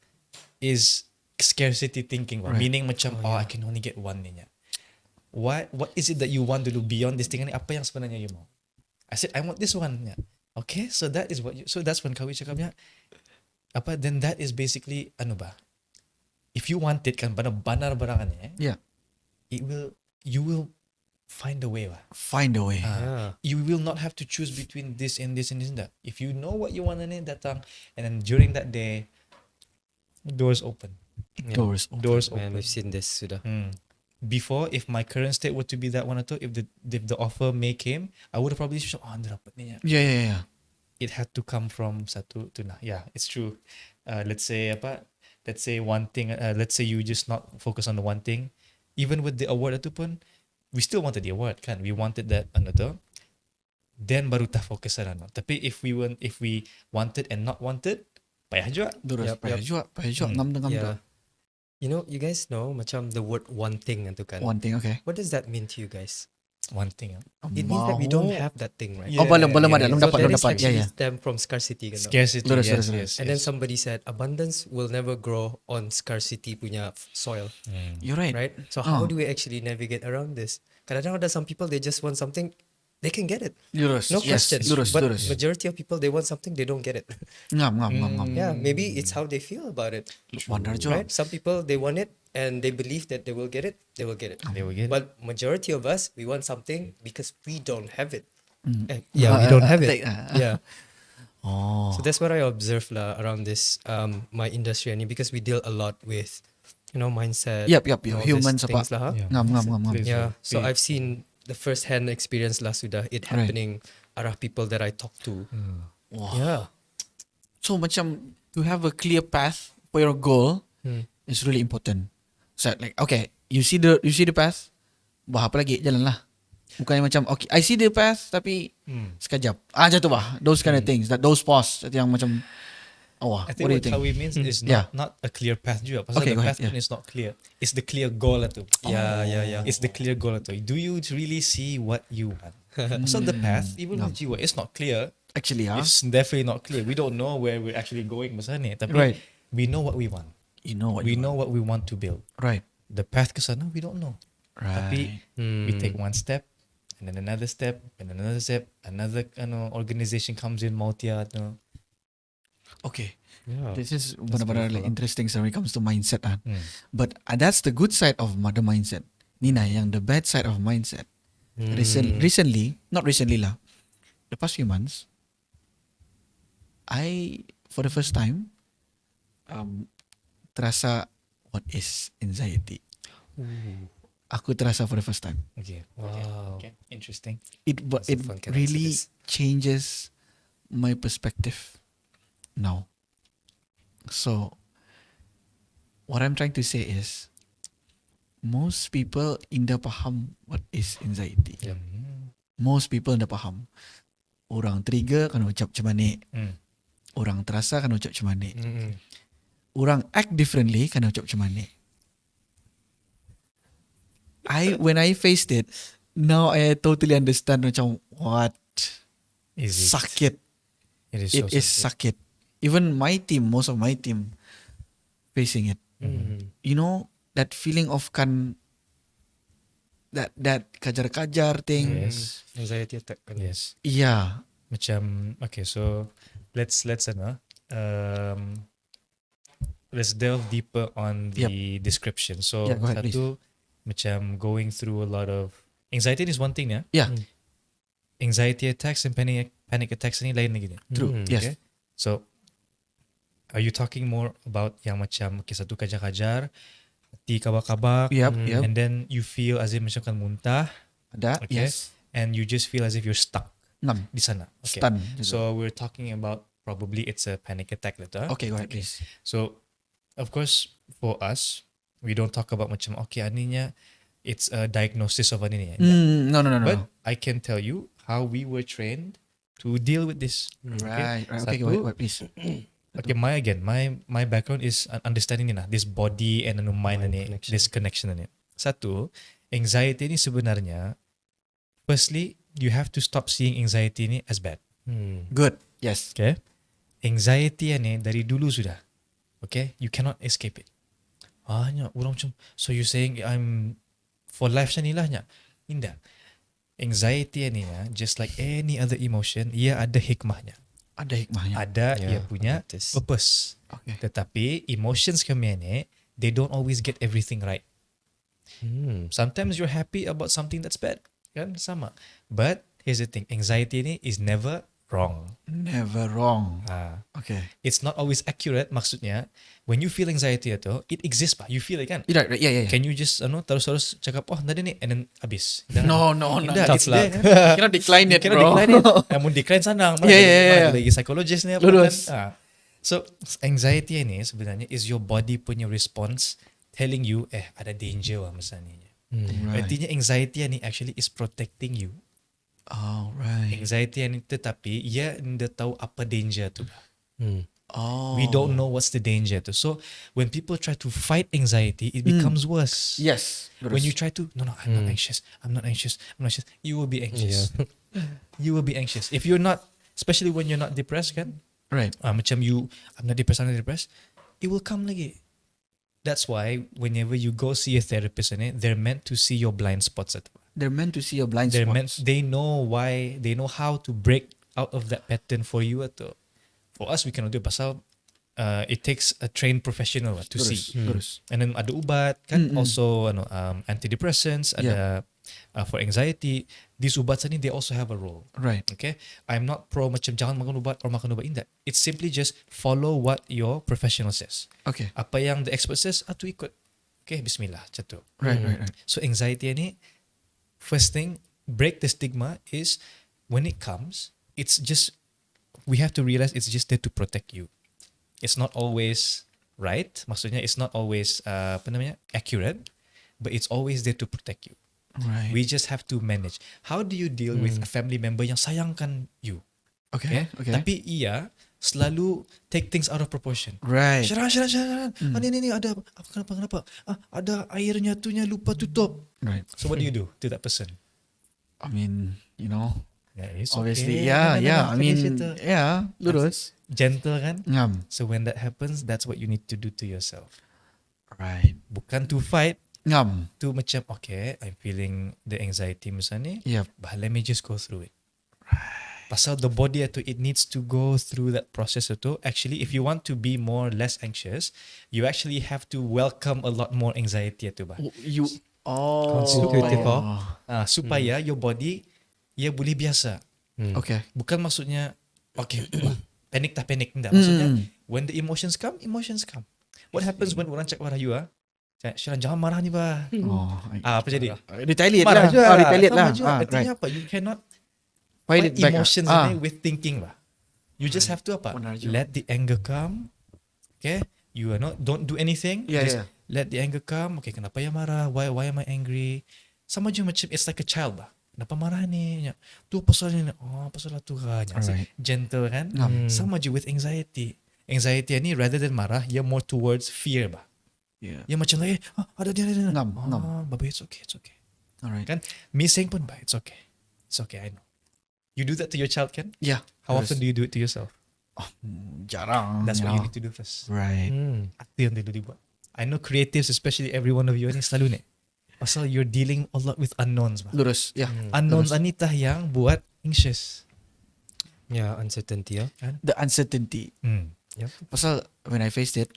is scarcity thinking. Right. Meaning macam, I can only get one niya. What is it that you want to do beyond this thing? Apa yang sebenarnya you mau? I said, I want this one. Yeah. Okay, so that is what you, so that's when Kawi cakapnya, apa, then that is basically, ano ba? If you want it, kan, banar barangan Yeah. you will find a way ba? Find a way. Yeah. You will not have to choose between this and this and this and that. If you know what you want in datang, and then during that day, doors open. Yeah. Doors. Open. Doors Man, open. we've seen this sudah. Before, if my current state were to be that one or two, if the offer may came, I would have probably said, ano dapat niya. Yeah. It had to come from satu to na. Yeah, it's true. Let's say one thing. Let's say you just not focus on the one thing. Even with the award itu pun, we still wanted the award kan. We wanted that another. Then baru ta focus ano. Tapi if we wanted and not wanted, payah juga. Doors. Yup, Payah juga. Ngam tu. Yeah. You know, you guys know macam the word one thing itu kan. One thing. Okay. What does that mean to you guys? One thing. It means that we don't have that thing, right? Oh, belum ada. Belum So dapat. that is Yeah, actually yeah. stem from scarcity kan. Scarcity. Lurus. Yes. And then somebody said abundance will never grow on scarcity punya soil, You're right. right? So how do we actually navigate around this? Kadang-kadang ada some people they just want something, they can get it, Lurus. no Yes. question. Lurus. But Lurus. majority of people they want something they don't get it. Ngam. Yeah, maybe it's how they feel about it, Wonder juga. right? Some people they want it and they believe that they will get it, they will get it. They will get it. But majority of us we want something because we don't have it. Yeah, we don't have it. take, Yeah. Oh. So that's what I observe lah around this my industry ni, because we deal a lot with mindset. Yep. all these Humans things apa? lah. Yeah. Ngam. Please. Yeah. So Yeah. I've seen the first hand experience lah sudah it Right. happening arah people that I talk to. Wow. Yeah. So macam to have a clear path for your goal is really important. So like okay, you see the path, bah apa lagi, jalan lah. Bukannya macam okay, I see the path tapi sekejap. Jatuh bah. Those kind of things, those pause yang macam I think what do you what think? Kawi means is Yeah. not a clear path juga. Pasal Okay, the go path ahead, pun is not clear. It's the clear goal itu. Yeah. It's the clear goal itu. Do you really see what you want? So the path, even with jiwa, it's not clear. Actually, It's definitely not clear. We don't know where we're actually going. Pasal ni, tapi Right. we know what we want. you know what We you know what we want to build. want. Right. The path ke sana, we don't know. Tapi Right. we take one step, and then another step, and then another step. Another organization comes in, Mautia. Okay. Yeah. This is benar-benar like interesting so when it comes to mindset kan. Hmm. But that's the good side of the mindset. Nina, yang the bad side of mindset. Recently, not recently lah. The past few months, I for the first time terasa what is anxiety. Aku terasa for the first time. Okay. Wow. Okay. Interesting. It That's a it fun can answer really this. changes my perspective now. So what I'm trying to say is most people indah faham what is anxiety. Yep. Most people indah faham. Orang trigger kan ucap macam mana. Orang terasa kan ucap macam mana. Orang act differently kan ucap macam mana. When I faced it, now I totally understand macam what Is it? sakit. It is. It so is sakit. sakit. Even my team, most of my team facing it. You know that feeling of that kajar-kajar thing. Yes. Anxiety attack kan. Yes. Yeah. Macam okay, so let's let's delve deeper on the description. So Yeah, go ahead, satu macam going through a lot of anxiety is one thing ya. Yeah. Anxiety attacks and panic attacks ni lain lagi ni. True. Yes. Okay. So Are you talking more about yang macam okay, satu kajar-kajar, hati kabak-kabak, Yep, yep. and then you feel as if macam kan muntah, Ada, okay, yes. and you just feel as if you're stuck Ngam. di sana. Okay. Stun. So we're talking about probably it's a panic attack later. Okay, go ahead, please. So of course for us, we don't talk about macam okay, aninya it's a diagnosis of aninya. No. But I can tell you how we were trained to deal with this. Right. Okay, Satu, go ahead, please. Okay, my background is understanding ni lah, this body and mind ni, connection. this connection ni. Satu, anxiety ni sebenarnya, firstly, you have to stop seeing anxiety ni as bad. Good. Yes. Okay, anxiety ni dari dulu sudah. Okay, you cannot escape it. Nya orang macam, so you saying I'm for life macam ni lah nya. Indah. Anxiety ni just like any other emotion, ia ada hikmahnya. Ada hikmahnya. Ada ia Yeah, punya I notice. purpose. Okay. Tetapi emotions kami ni, they don't always get everything right. Sometimes you're happy about something that's bad, kan sama. But here's the thing, anxiety ni is never wrong. Never wrong. Okay. It's not always accurate. Maksudnya, when you feel anxiety itu, it exists pa. You feel it kan? Right. Yeah. Can you just terus-terus cakap oh tadi ni and then habis. No. Tidak, Tough it's luck. there, kan? Cannot decline it, Kena bro. decline it. Namun decline sana. Yeah. Lagi psychologist ni apa Lurus. kan. So anxiety ni sebenarnya is your body punya response telling you ada danger lah misalnya. Right. Artinya anxiety ni actually is protecting you. Oh, right. Anxiety ni tetapi ia anda tahu apa danger tu. Oh. We don't know what's the danger tu. So when people try to fight anxiety, it becomes worse. Yes. When you try to I'm not anxious, you will be anxious. You will be anxious. If you're not, especially when you're not depressed kan, Right. macam I'm not depressed, it will come lagi. That's why whenever you go see a therapist, they're meant to see your blind spots. They're meant to see your blind They're spots. they know how to break out of that pattern for you. For us, we cannot do it pasal it takes a trained professional to see. Lurus. And then ada ubat kan, also antidepressants, ada for anxiety. These ubats ni, they also have a role. Right. Okay, I'm not pro macam jangan makan ubat or makan ubat indah. It's simply just follow what your professional says. Okay. Apa yang the expert says, tu ikut. Okay, bismillah, macam tu. Right. So anxiety ni, first thing, break the stigma is when it comes, it's just, we have to realize it's just there to protect you. It's not always right. Maksudnya it's not always accurate, but it's always there to protect you. Right. We just have to manage. How do you deal with a family member yang sayangkan you? Okay. Tapi ia selalu take things out of proportion. Right. Syaran. Ni ada kenapa? Ada airnya tunya lupa tutup. Right. So what do you do to that person? I mean, Yeah, it's obviously, okay. yeah. I mean, Situ. yeah. Lurus. Gentle kan? Ngam. So when that happens, that's what you need to do to yourself. Right. Bukan to fight, Ngam. to macam okay, I'm feeling the anxiety misalnya, Yep. but let me just go through it. Pasal the body it needs to go through that process itu. Actually, if you want to be less anxious, you actually have to welcome a lot more anxiety itu bah. You. Oh. Constitutive, Supaya your body ia boleh biasa. Okay. Bukan maksudnya okay, panik enggak. Maksudnya when the emotions come. What happens when orang cakap marah you Syaran jangan marah ni bah. Oh. Apa jadi? Retaliate Marah lah. juga. Retaliate Sama lah. juga. Artinya Right. apa? You cannot Fight fight it back. emotions ni with thinking bah. You just have to apa? Benar juga. Let the anger come. Okay? You are not, don't do anything. Yeah, Just yeah. let the anger come. Okay, kenapa ya marah? Why am I angry? Sama je macam it's like a child bah. Kenapa marah ni? Tu pasal ni. Oh, pasal tu kan. Alright. Gentle kan? Ngam. Sama je with anxiety. Anxiety ni rather than marah, ia more towards fear bah. Yeah. Ia macam lagi, ada dia. Ngam. Babe, it's okay. Alright. Kan? Me saying pun, it's okay. It's okay, I know. You do that to your child, kan? Yeah. How often do you do it to yourself? Jarang. That's what you need to do first. Right. Itu yang dulu dibuat. I know creatives, especially every one of you ni selalu ni. Pasal you're dealing a lot with unknowns. Bah. Lurus. Yeah. Unknowns anitah yang buat anxious. Yeah, uncertainty. The uncertainty. Pasal when I faced it,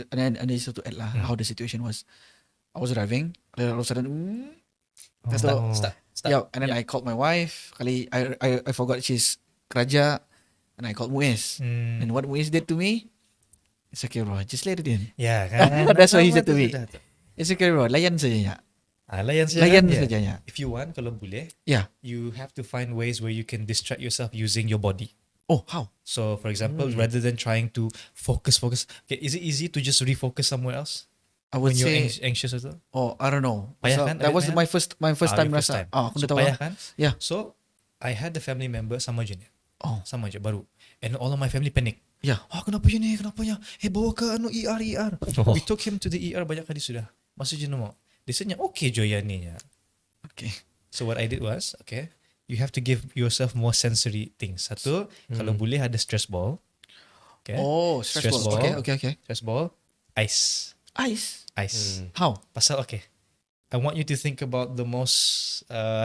and then just to add lah how the situation was. I was driving, then all of a sudden, Start. yeah, and then I called my wife. Kali I forgot she's Keraja, and I called Muiz. And what Muiz did to me, It's okay bro, just let it in. Ya kan? That's what he Apa said to tu me. sudah tu. It's okay bro, layan saja ya. Layan saja. Layan kan? Ya. saja ya. If you want, kalau boleh, Yeah. you have to find ways where you can distract yourself using your body. Oh, how? So, for example, rather than trying to focus, okay, is it easy to just refocus somewhere else I would when you're say, anxious or so? oh, I don't know. Payah So, kan? that was Payah? my first time Your first rasa. time. Aku So, dah tahu. payah kan? Yeah. So, I had the family member sama je ni. Oh, Sama je, baru. And all of my family panic. yeah. Kenapa je ni? Kenapa ya? Bawa ke ER. We took him to the ER banyak kali sudah. Masuk je nama. Dia senyap, okay Joya ni. Ya. Okay. So what I did was, okay, you have to give yourself more sensory things. Satu, kalau boleh ada stress ball. Okay. Oh, stressful. Stress ball. Okay. Stress ball, ice. Ice. Ice. How? Pasal, okay. I want you to think about the most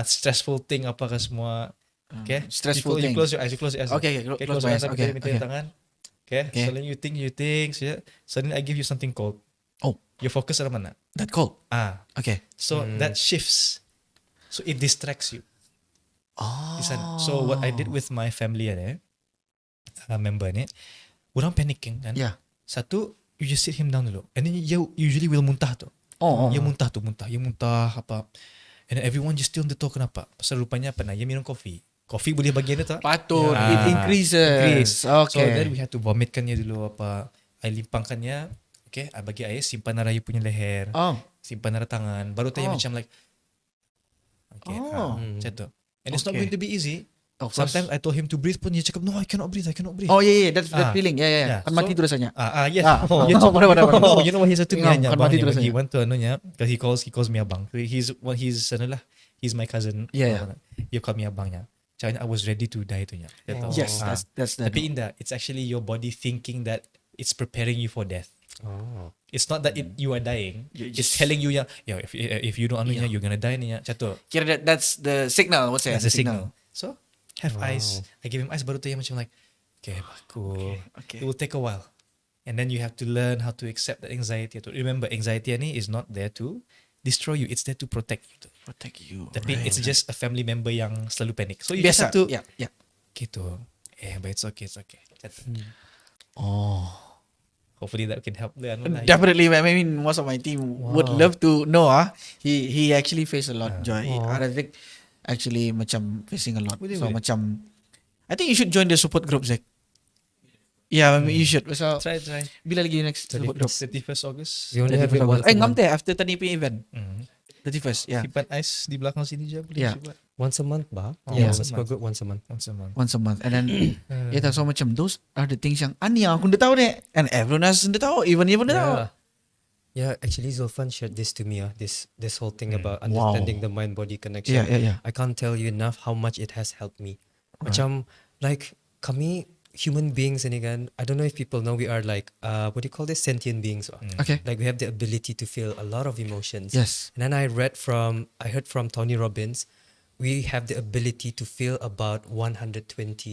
stressful thing apakah semua. Okay. Stressful you thing. close your eyes. Okay, close my eyes. your Okay. Minta tangan. Okay. Okay. Suddenly you think. Suddenly I give you something cold. Oh, Your focus ada mana? that cold. Okay. So that shifts. So it distracts you. Oh. Di sana. So what I did with my family member ni, orang panicking kan. Yeah. Satu, you just sit him down dulu. And then you usually will muntah tu. Oh. Dia muntah apa. And then everyone just still on the talk kenapa? Pasal rupanya apa nak? Dia minum kopi. Kopi boleh bagi dia tak? Patut. Yeah. It increases. So Okay. then we had to vomitkannya dulu apa. I limpangkannya. Okay, I bagi air, simpan arah you punya leher. Oh. Simpan arah tangan. Baru tanya Oh. macam like, okay, Oh. macam tu. And it's not Okay. going to be easy. Of course. Sometimes I told him to breathe pun dia cakap, no, I cannot breathe. Oh yeah, that's that Ah. feeling. Yeah. Yeah. Kan mati So- tu rasanya. Yes. Ah. You know, Pada. no, you know what he's to me Tengok, hanya kan abang mati ni. terus He saja. want to anunya, because he calls me abang. He's he's my cousin. Yeah. Dia call me abangnya. Macam I was ready to die tu nya. Dia tahu. Yes, that's that. Tapi indah, it's actually your body thinking that it's preparing you for death. Oh. It's not that you are dying. You It's just- telling you yang, if you don't anunya, you're gonna die ni ya. Macam tu. Kira that's the signal. What's that? That's the signal. So have ice. I give him ice baru tu yang macam like, okay, baku. Okay. It will take a while. And then you have to learn how to accept that anxiety. Remember, anxiety ni is not there to destroy you. It's there to protect you. Protect you. Tapi it's just a family member yang selalu panic. So you Biasa. just have to Yeah. gitu. But it's okay. Macam tu. Oh. Hopefully that can help the anu lah. Definitely. I mean, most of my team would love to know. He actually faced a lot. Joy. Aravic actually macam facing a lot. Boleh. Macam, I think you should join the support group, Zach. Yeah, I mean, you should. So, Try. bila lagi next support group? 31st August. We only have it once a Ngam month. teh after tadi punya event. 31st. Yeah. Simpan ice di belakang sini je boleh Yeah. cuba. Once a month, ba? Oh, Yeah, once a support month. group once a month. Once a month. Once a month. And then, yeah, so macam those are the things yang aku dah tahu deh. And everyone else dah tahu. Even dah tahu. Yeah, actually Zulfan shared this to me. This whole thing about understanding the mind-body connection. Yeah. I can't tell you enough how much it has helped me. Macam like kami human beings ini kan, I don't know if people know we are like what do you call this, sentient beings. Okay. Like we have the ability to feel a lot of emotions. Yes. And then I heard from Tony Robbins, we have the ability to feel about 120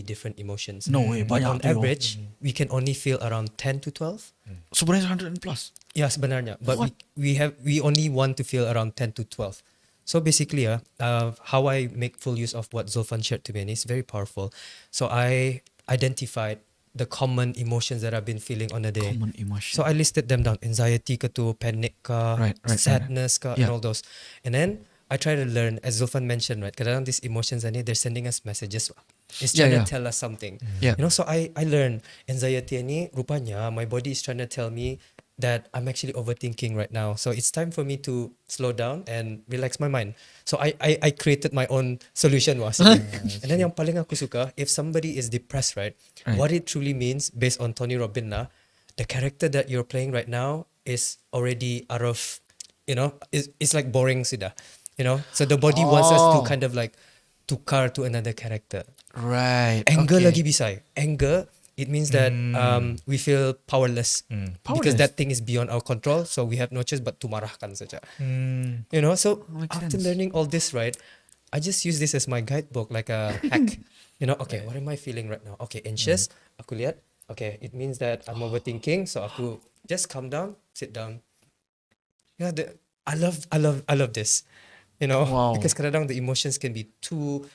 different emotions. No way, But banyak on tu, yo. average, we can only feel around 10 to 12. Sebenarnya 100 plus. Yeah, sebenarnya. But What? we only want to feel around 10 to 12. So basically, how I make full use of what Zulfan shared to me, and it's very powerful. So I identified the common emotions that I've been feeling on a day. Common emotion. So I listed them down. Anxiety ka tu, panic ka, Right. sadness ka, Yeah. and all those. And then I try to learn, as Zulfan mentioned, right? Kadang these emotions, they're sending us messages. It's trying Yeah. to tell us something. Yeah. You know, so I learned anxiety ni, rupanya my body is trying to tell me that I'm actually overthinking right now. So it's time for me to slow down and relax my mind. So I created my own solution. And then yang paling aku suka, if somebody is depressed, right? What it truly means based on Tony Robbins, the character that you're playing right now is already out of, it's like boring sudah. So the body wants us to kind of like tukar to another character. Right. Anger okay. lagi bisai. Anger, it means that we feel powerless. Powerless. Because that thing is beyond our control. So we have no choice but to marahkan saja. So Makes after sense. learning all this, right, I just use this as my guidebook, like a hack. Okay, what am I feeling right now? Okay, anxious. Aku lihat. Okay, it means that I'm overthinking. So aku just calm down, sit down. Yeah, I love this. Wow. Because kadang the emotions can be too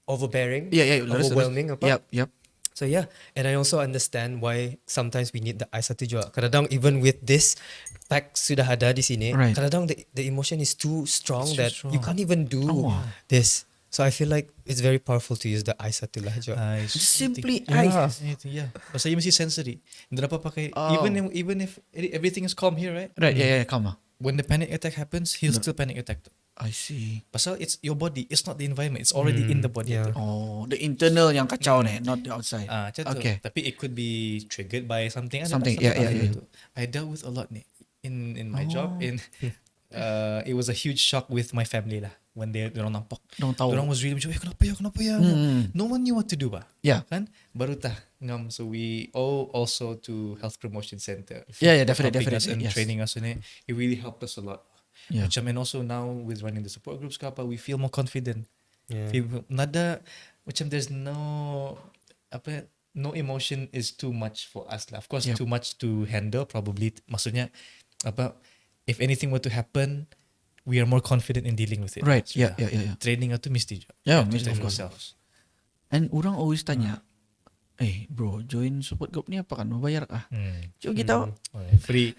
overbearing, Yeah. Laras. overwhelming. Apa? Yep. So yeah, and I also understand why sometimes we need the I1 juga. Kadang-kadang even with this fact sudah ada di sini, Right. kadang-kadang the emotion is too strong It's too that you strong. can't even do Oh. this. So I feel like it's very powerful to use the I1 lah juga. Just simply Yeah. Yeah. Pasal you mesti sensory. Hindi dapat pakai, Oh. even if everything is calm here, right? Right, yeah, come on. When the panic attack happens, he'll still panic attack. I see. Pasal it's your body, it's not the environment, it's already in the body. Yeah. Oh, the internal yang kacau ni, not the outside. Macam tu. Okay. Tapi it could be triggered by something. Ada Something, tak? yeah. Gitu. I dealt with a lot ni in my job. It was a huge shock with my family lah when diorang nampak. Don't tahu. Diorang was really macam, kenapa ya? No one knew what to do ba. Yeah. Kan? Baru tah ngam. So we owe also to Health Promotion Center. Yeah, for definitely, helping us and yes. training us in it. It really helped us a lot. Yeah. Macam, and also now with running the support groups ke apa, we feel more confident. Yeah. Nada, macam there's no emotion is too much for us lah. Of course, Yep. too much to handle probably. Maksudnya if anything were to happen, we are more confident in dealing with it. Right, So, yeah. Training itu mesti je. Yeah, To mesti, train of course. ourselves. And orang always tanya, bro, join support group ni apa kan? Bayar kah? Cuma kita, Free.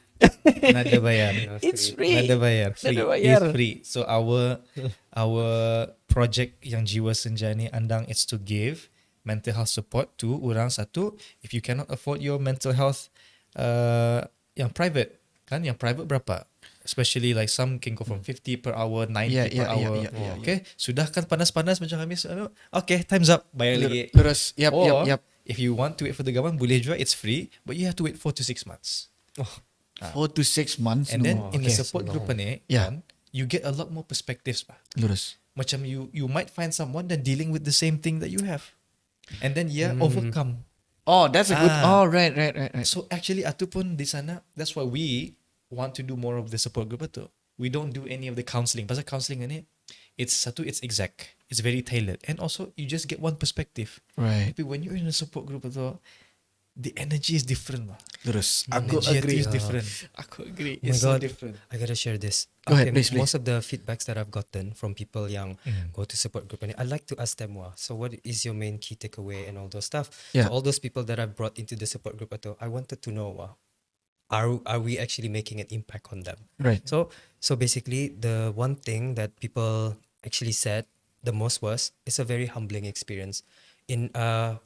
Nada bayar. it's free. Nada bayar. Free. Nada bayar. It's free. So our project yang Jiwa Senja ni andang, it's to give mental health support to orang satu. If you cannot afford your mental health yang private, kan? Yang private berapa? Especially like some can go from 50 per hour, 90 Yeah, per hour. yeah. Okay, sudah kan panas-panas macam kami. Okay, time's up. Bayar lagi. Lurus, yep. If you want to wait for the government, boleh juga, it's free. But you have to wait 4 to 6 months. 4 to 6 months. And then no. in the Okay. support group ni, Yeah. kan, you get a lot more perspectives pa. Lurus. Macam you might find someone that dealing with the same thing that you have. And then overcome. Oh, that's a good, Ah. right. So actually atu pun di sana, that's why we want to do more of the support group tu. We don't do any of the counselling. Pasal counselling ni, it's exact. It's very tailored. And also you just get one perspective. Right. Tapi when you're in a support group tu, the energy is different lah. Lurus. The Aku energy agree. is different. Aku agree. Oh my It's so God. different. I gotta share this. Go ahead, please. Most of the feedbacks that I've gotten from people yang go to support group, and I like to ask them, so what is your main key takeaway and all those stuff? Yeah. So all those people that I've brought into the support group, I wanted to know, are we actually making an impact on them? Right. So basically, the one thing that people actually said the most was, it's a very humbling experience. In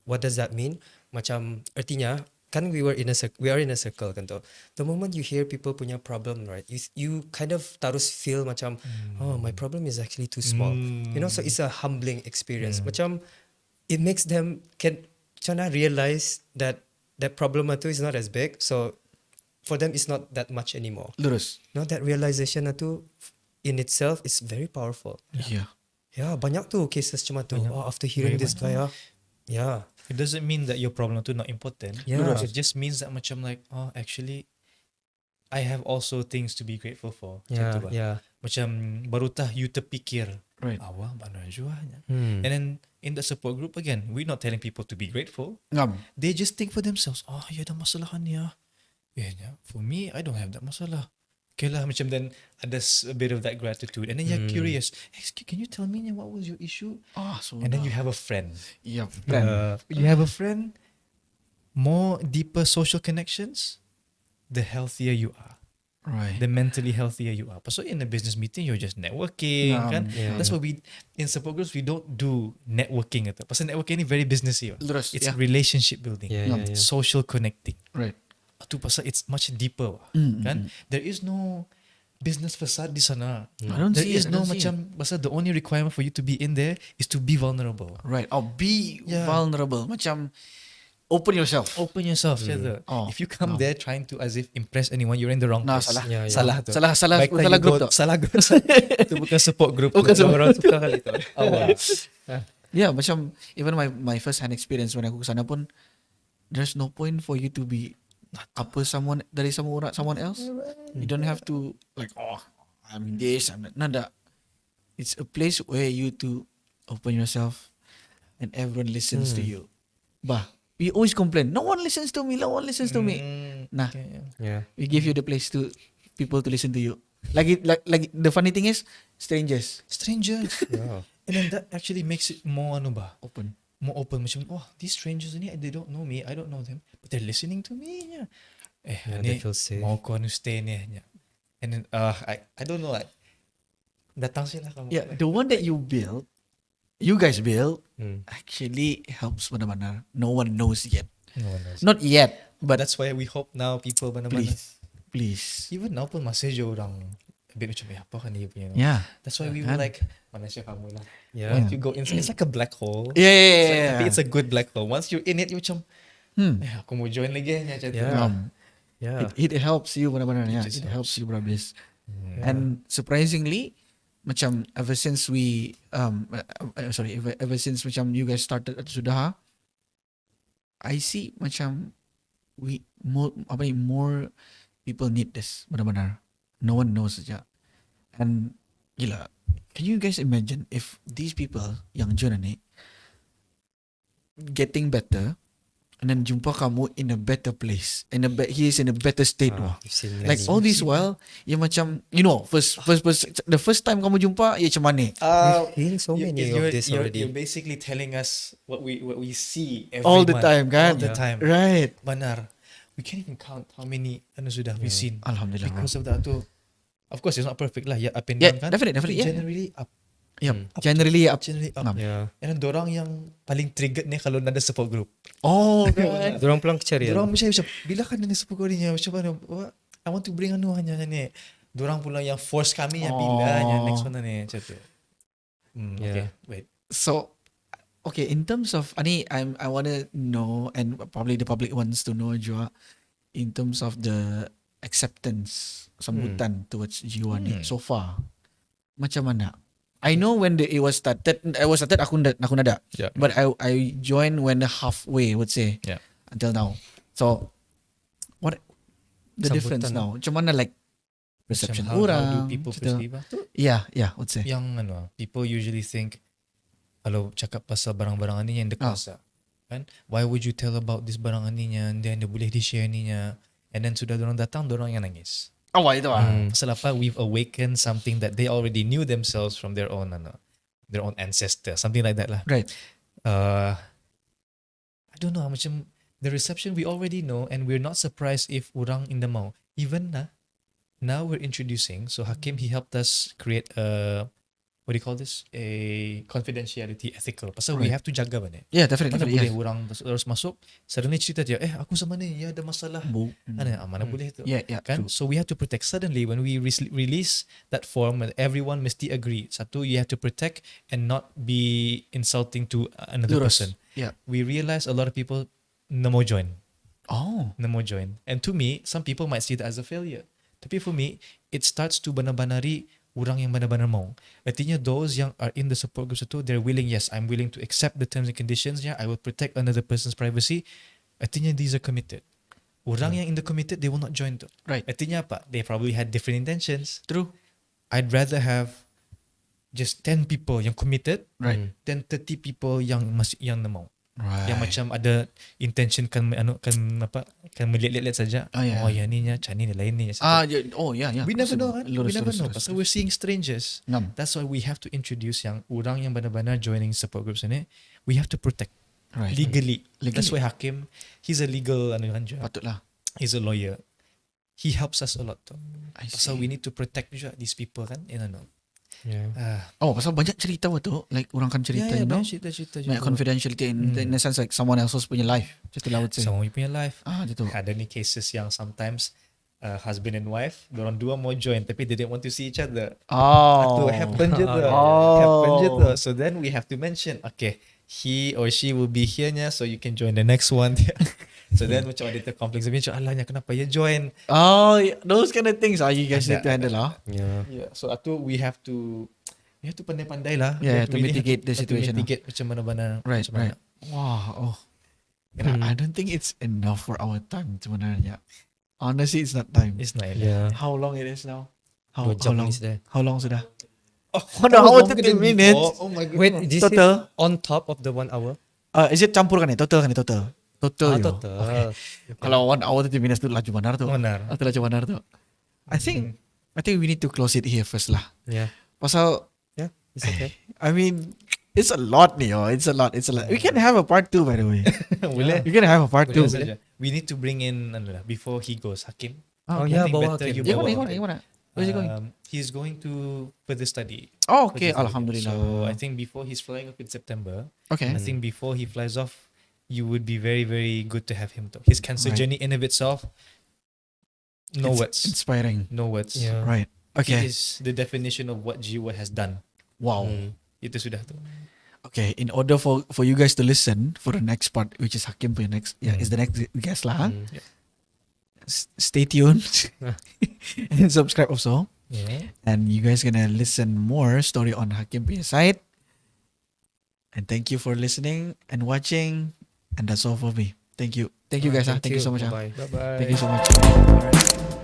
what does that mean? Macam artinya, kan we are in a circle kan tu. The moment you hear people punya problem, right, you kind of tarus feel macam, oh, my problem is actually too small. You know, so it's a humbling experience. Macam it makes them can realize that problem tu is not as big. So for them, it's not that much anymore. Lurus. You know, that realization tu in itself is very powerful. Yeah. Yeah, banyak tu cases macam tu. Oh, after hearing this guy, yeah. It doesn't mean that your problem tu not important. Yeah. It just means that macam like, oh, actually, I have also things to be grateful for. Macam Yeah, tu ba? yeah. Macam baru tah you terfikir, Right. awak mana jua. Hmm. And then in the support group again, we're not telling people to be grateful. Ngam. They just think for themselves, oh, ya ada masalah ni ya. Yeah, for me, I don't have that masalah. Okay lah, macam then ada a bit of that gratitude. And then you're curious, hey, can you tell me what was your issue? So And then you have a friend. yeah. You have a friend, more deeper social connections, the healthier you are, Right. the mentally healthier you are. So in a business meeting, you're just networking, kan? yeah, That's why we in support groups we don't do networking ito. Pasal networking ni very businessy. Lurus. It's Yeah. relationship building, Yeah, yeah, yeah. social connecting. Right. Atu pasal it's much deeper, kan? There is no business facade di sana. I don't There see is it. no macam pasal the only requirement for you to be in there is to be vulnerable. Right. Be Yeah. vulnerable. Macam open yourself. Open yourself, Chandra. Oh, If you come there trying to as if impress anyone, you're in the wrong No, place. salah. Yeah, yeah. Salah tu. Salah Baik tak salah you group go- tu. Salah group. Itu bukan support group. Bukan tu. support. Orang suka kali tu. Yeah, macam even my first hand experience when aku kesana pun, there's no point for you to be apa someone dari someone else. You don't have to like, oh, I'm this, I'm that. Nada. It's a place where you to open yourself and everyone listens to you. Bah, we always complain, no one listens to me, no one listens to me. Nah, Okay. Yeah. we give you the place to people to listen to you. Like the funny thing is strangers Strangers. Yeah. And then that actually makes it more ano ba? open. more open macam these strangers ni they don't know me, I don't know them, but they're listening to me nya. Yeah, Ni they feel safe. mau ko anu stay ni nya. And then I don't know like datang sila kamu. Yeah, the one that you guys built, Mm. actually helps benar-benar. No one knows yet. No one knows. Not yet, But but that's why we hope now people mana-mana. please. Even now pun masih je orang a bit macam apa kan dia punya. Yeah. That's why we were Kan? like mana siya kamu lah. Yeah. Once you go inside, it's like a black hole. Yeah. Tapi it's a good black hole. Once you're in it, you macam aku mau join lagi nya macam tu. Yeah. Yeah. It helps you benar-benar. Yeah, just it helps you berhabis. Hmm. And surprisingly, macam ever since we ever since macam you guys started at Sudaha, I see macam more people need this benar-benar. No one knows saja. And gila, can you guys imagine if these people yang join ni getting better and then jumpa kamu in a better place, he is in a better state. Wah. You've seen Like many. all this while, ya macam the first time kamu jumpa, ya macam mana? We've seen so many of this You're already. basically telling us what we see every All the month. time, kan? All the Yeah. time. Right. Benar. We can't even count how many sudah we seen. Alhamdulillah. Because of that tu. Of course, it's not perfect lah. Yeah, up and Yeah, down kan. definitely, But yeah. Generally up. Yep. Mm. Generally up. Generally up. Ngam. Yeah. And then dorang yang paling triggered ni kalau ada support group. Oh, right. Dorang pulang kecarian. Dorang macam bila kan ada support group ni macam mana? I want to bring anu hanya ni. Dorang pula yang force kami yang bila yang next one ni macam tu. Okay, Yeah. wait. So, okay, in terms of I want to know, and probably the public wants to know juga, in terms of the acceptance sambutan towards Jiwa ni so far, macam mana? I know when it was started aku nada. Yeah. But I joined when halfway, would say. Yeah. Until now. So what the difference Sambutan. now? Macam mana like perception Macam how do orang? people macam tu. perceive lah. Tu Yeah, would say. yang people usually think kalau cakap pasal barang-barang ni yang dekas kan, why would you tell about this barang ni nya, then dia boleh di-share ni nya, and then sudah dorang datang dorang yang nangis. Oh, itu Pasal apa? We've awakened something that they already knew themselves from their own ancestor, something like that lah. Right. I don't know, macam the reception we already know, and we're not surprised if orang in the mau. Even now we're introducing, so Hakim, he helped us create what do you call this? A confidentiality ethical. Pasal we Right. have to jaga benda. Yeah, definitely. Mana boleh Yes. orang terus masuk, suddenly cerita dia, aku sama ni, ya ada masalah. Mana boleh tu. Yeah, Kan? true. So we have to protect. Suddenly when we release that form, and everyone mesti agree. Satu, you have to protect and not be insulting to another Lurus. person. Yeah. We realize a lot of people no more join. Oh. No more join. And to me, some people might see that as a failure. Tapi for me, it starts to benar-benari orang yang benar-benar mau. Artinya those yang are in the support group itu, they're willing, yes, I'm willing to accept the terms and conditions. Yeah, I will protect another person's privacy. Artinya these are committed. Orang yang in the committed, they will not join tu. Right. Artinya apa? They probably had different intentions. True. I'd rather have just 10 people yang committed Right. than 30 people yang masih yang mau. Right. Yang macam ada intention kan melihat-lihat saja. Oh, yeah. Oh yang ni nya, macam ni lain ni. Yeah. We never know kan? We never know. Lurus. Pasal we're seeing strangers. Ngam. That's why we have to introduce yang orang yang benar-benar joining support groups ni. We have to protect Right. legally. Legally. That's why Hakim, he's a legal Patutlah. he's a lawyer. He helps us a lot tu. I Pasal see. we need to protect juga these people kan. You know. Yeah. Oh, pasal banyak cerita tu, like orang kan cerita, you know. cerita Banyak confidentiality in a sense like someone else's punya life. Macam tu lah, I would say. Sama you punya life. Macam tu. Ada ni cases yang sometimes husband and wife, dorang dua mau join tapi they didn't want to see each other. Oh. Itu happen je tu. Oh. Happen je tu. So then we have to mention, okay, he or she will be here nya, so you can join the next one. So then macam ada conflict. Macam alahnya kenapa ya join? Oh, yeah, those kind of things you guys need to handle lah. Yeah. Yeah. So atu we have to pandai-pandai lah. Yeah, to Really mitigate the have to situation. mitigate macam mana-mana. Right, macam mana. right. Wow. Oh. And I don't think it's enough for our time sebenarnya. Honestly, it's not time. It's not. Yeah. How long it is now? How 2 jam long? ni sudah. How long sudah? Oh, What the hour 30 minutes? Oh my god. Wait, this Total? is on top of the 1 hour? Is it campur kan ni? Total kan ni? Total. Total. yo. Total. Okay. Kalau 1 hour 30 minutes tu laju benar tu. Benar. Atau laju benar tu. I think we need to close it here first lah. Yeah. Pasal Yeah, it's okay. I mean It's a lot, Neo. It's a lot. We can have a part 2, by the way. Boleh. We can have a part 2. Boleh, Saja. We need to bring in ano lah, before he goes, Hakim. Oh, okay. yeah, I think bawa better Hakim. you Yang bawa mana, yang mana, Hakim. yang mana? Where's he going? He's going to further study. Oh, okay. Further study. Alhamdulillah. So I think before he's flying off in September, Okay. I think before he flies off, you would be very, very good to have him. His cancer Right. journey in of itself, no words. Inspiring. No words. Yeah. Right. He Okay. is the definition of what Jiwa has done. Wow. Mm. Itu sudah tu. Okay. In order for you guys to listen for the next part, which is Hakim punya next, is the next guest lah. Mm. Stay tuned and subscribe also. Yeah. And you guys gonna listen more story on Hakim punya side. And thank you for listening and watching. And that's all for me. Thank you. Thank you guys. Thank you so much. Bye-bye. Bye bye. Thank you so much.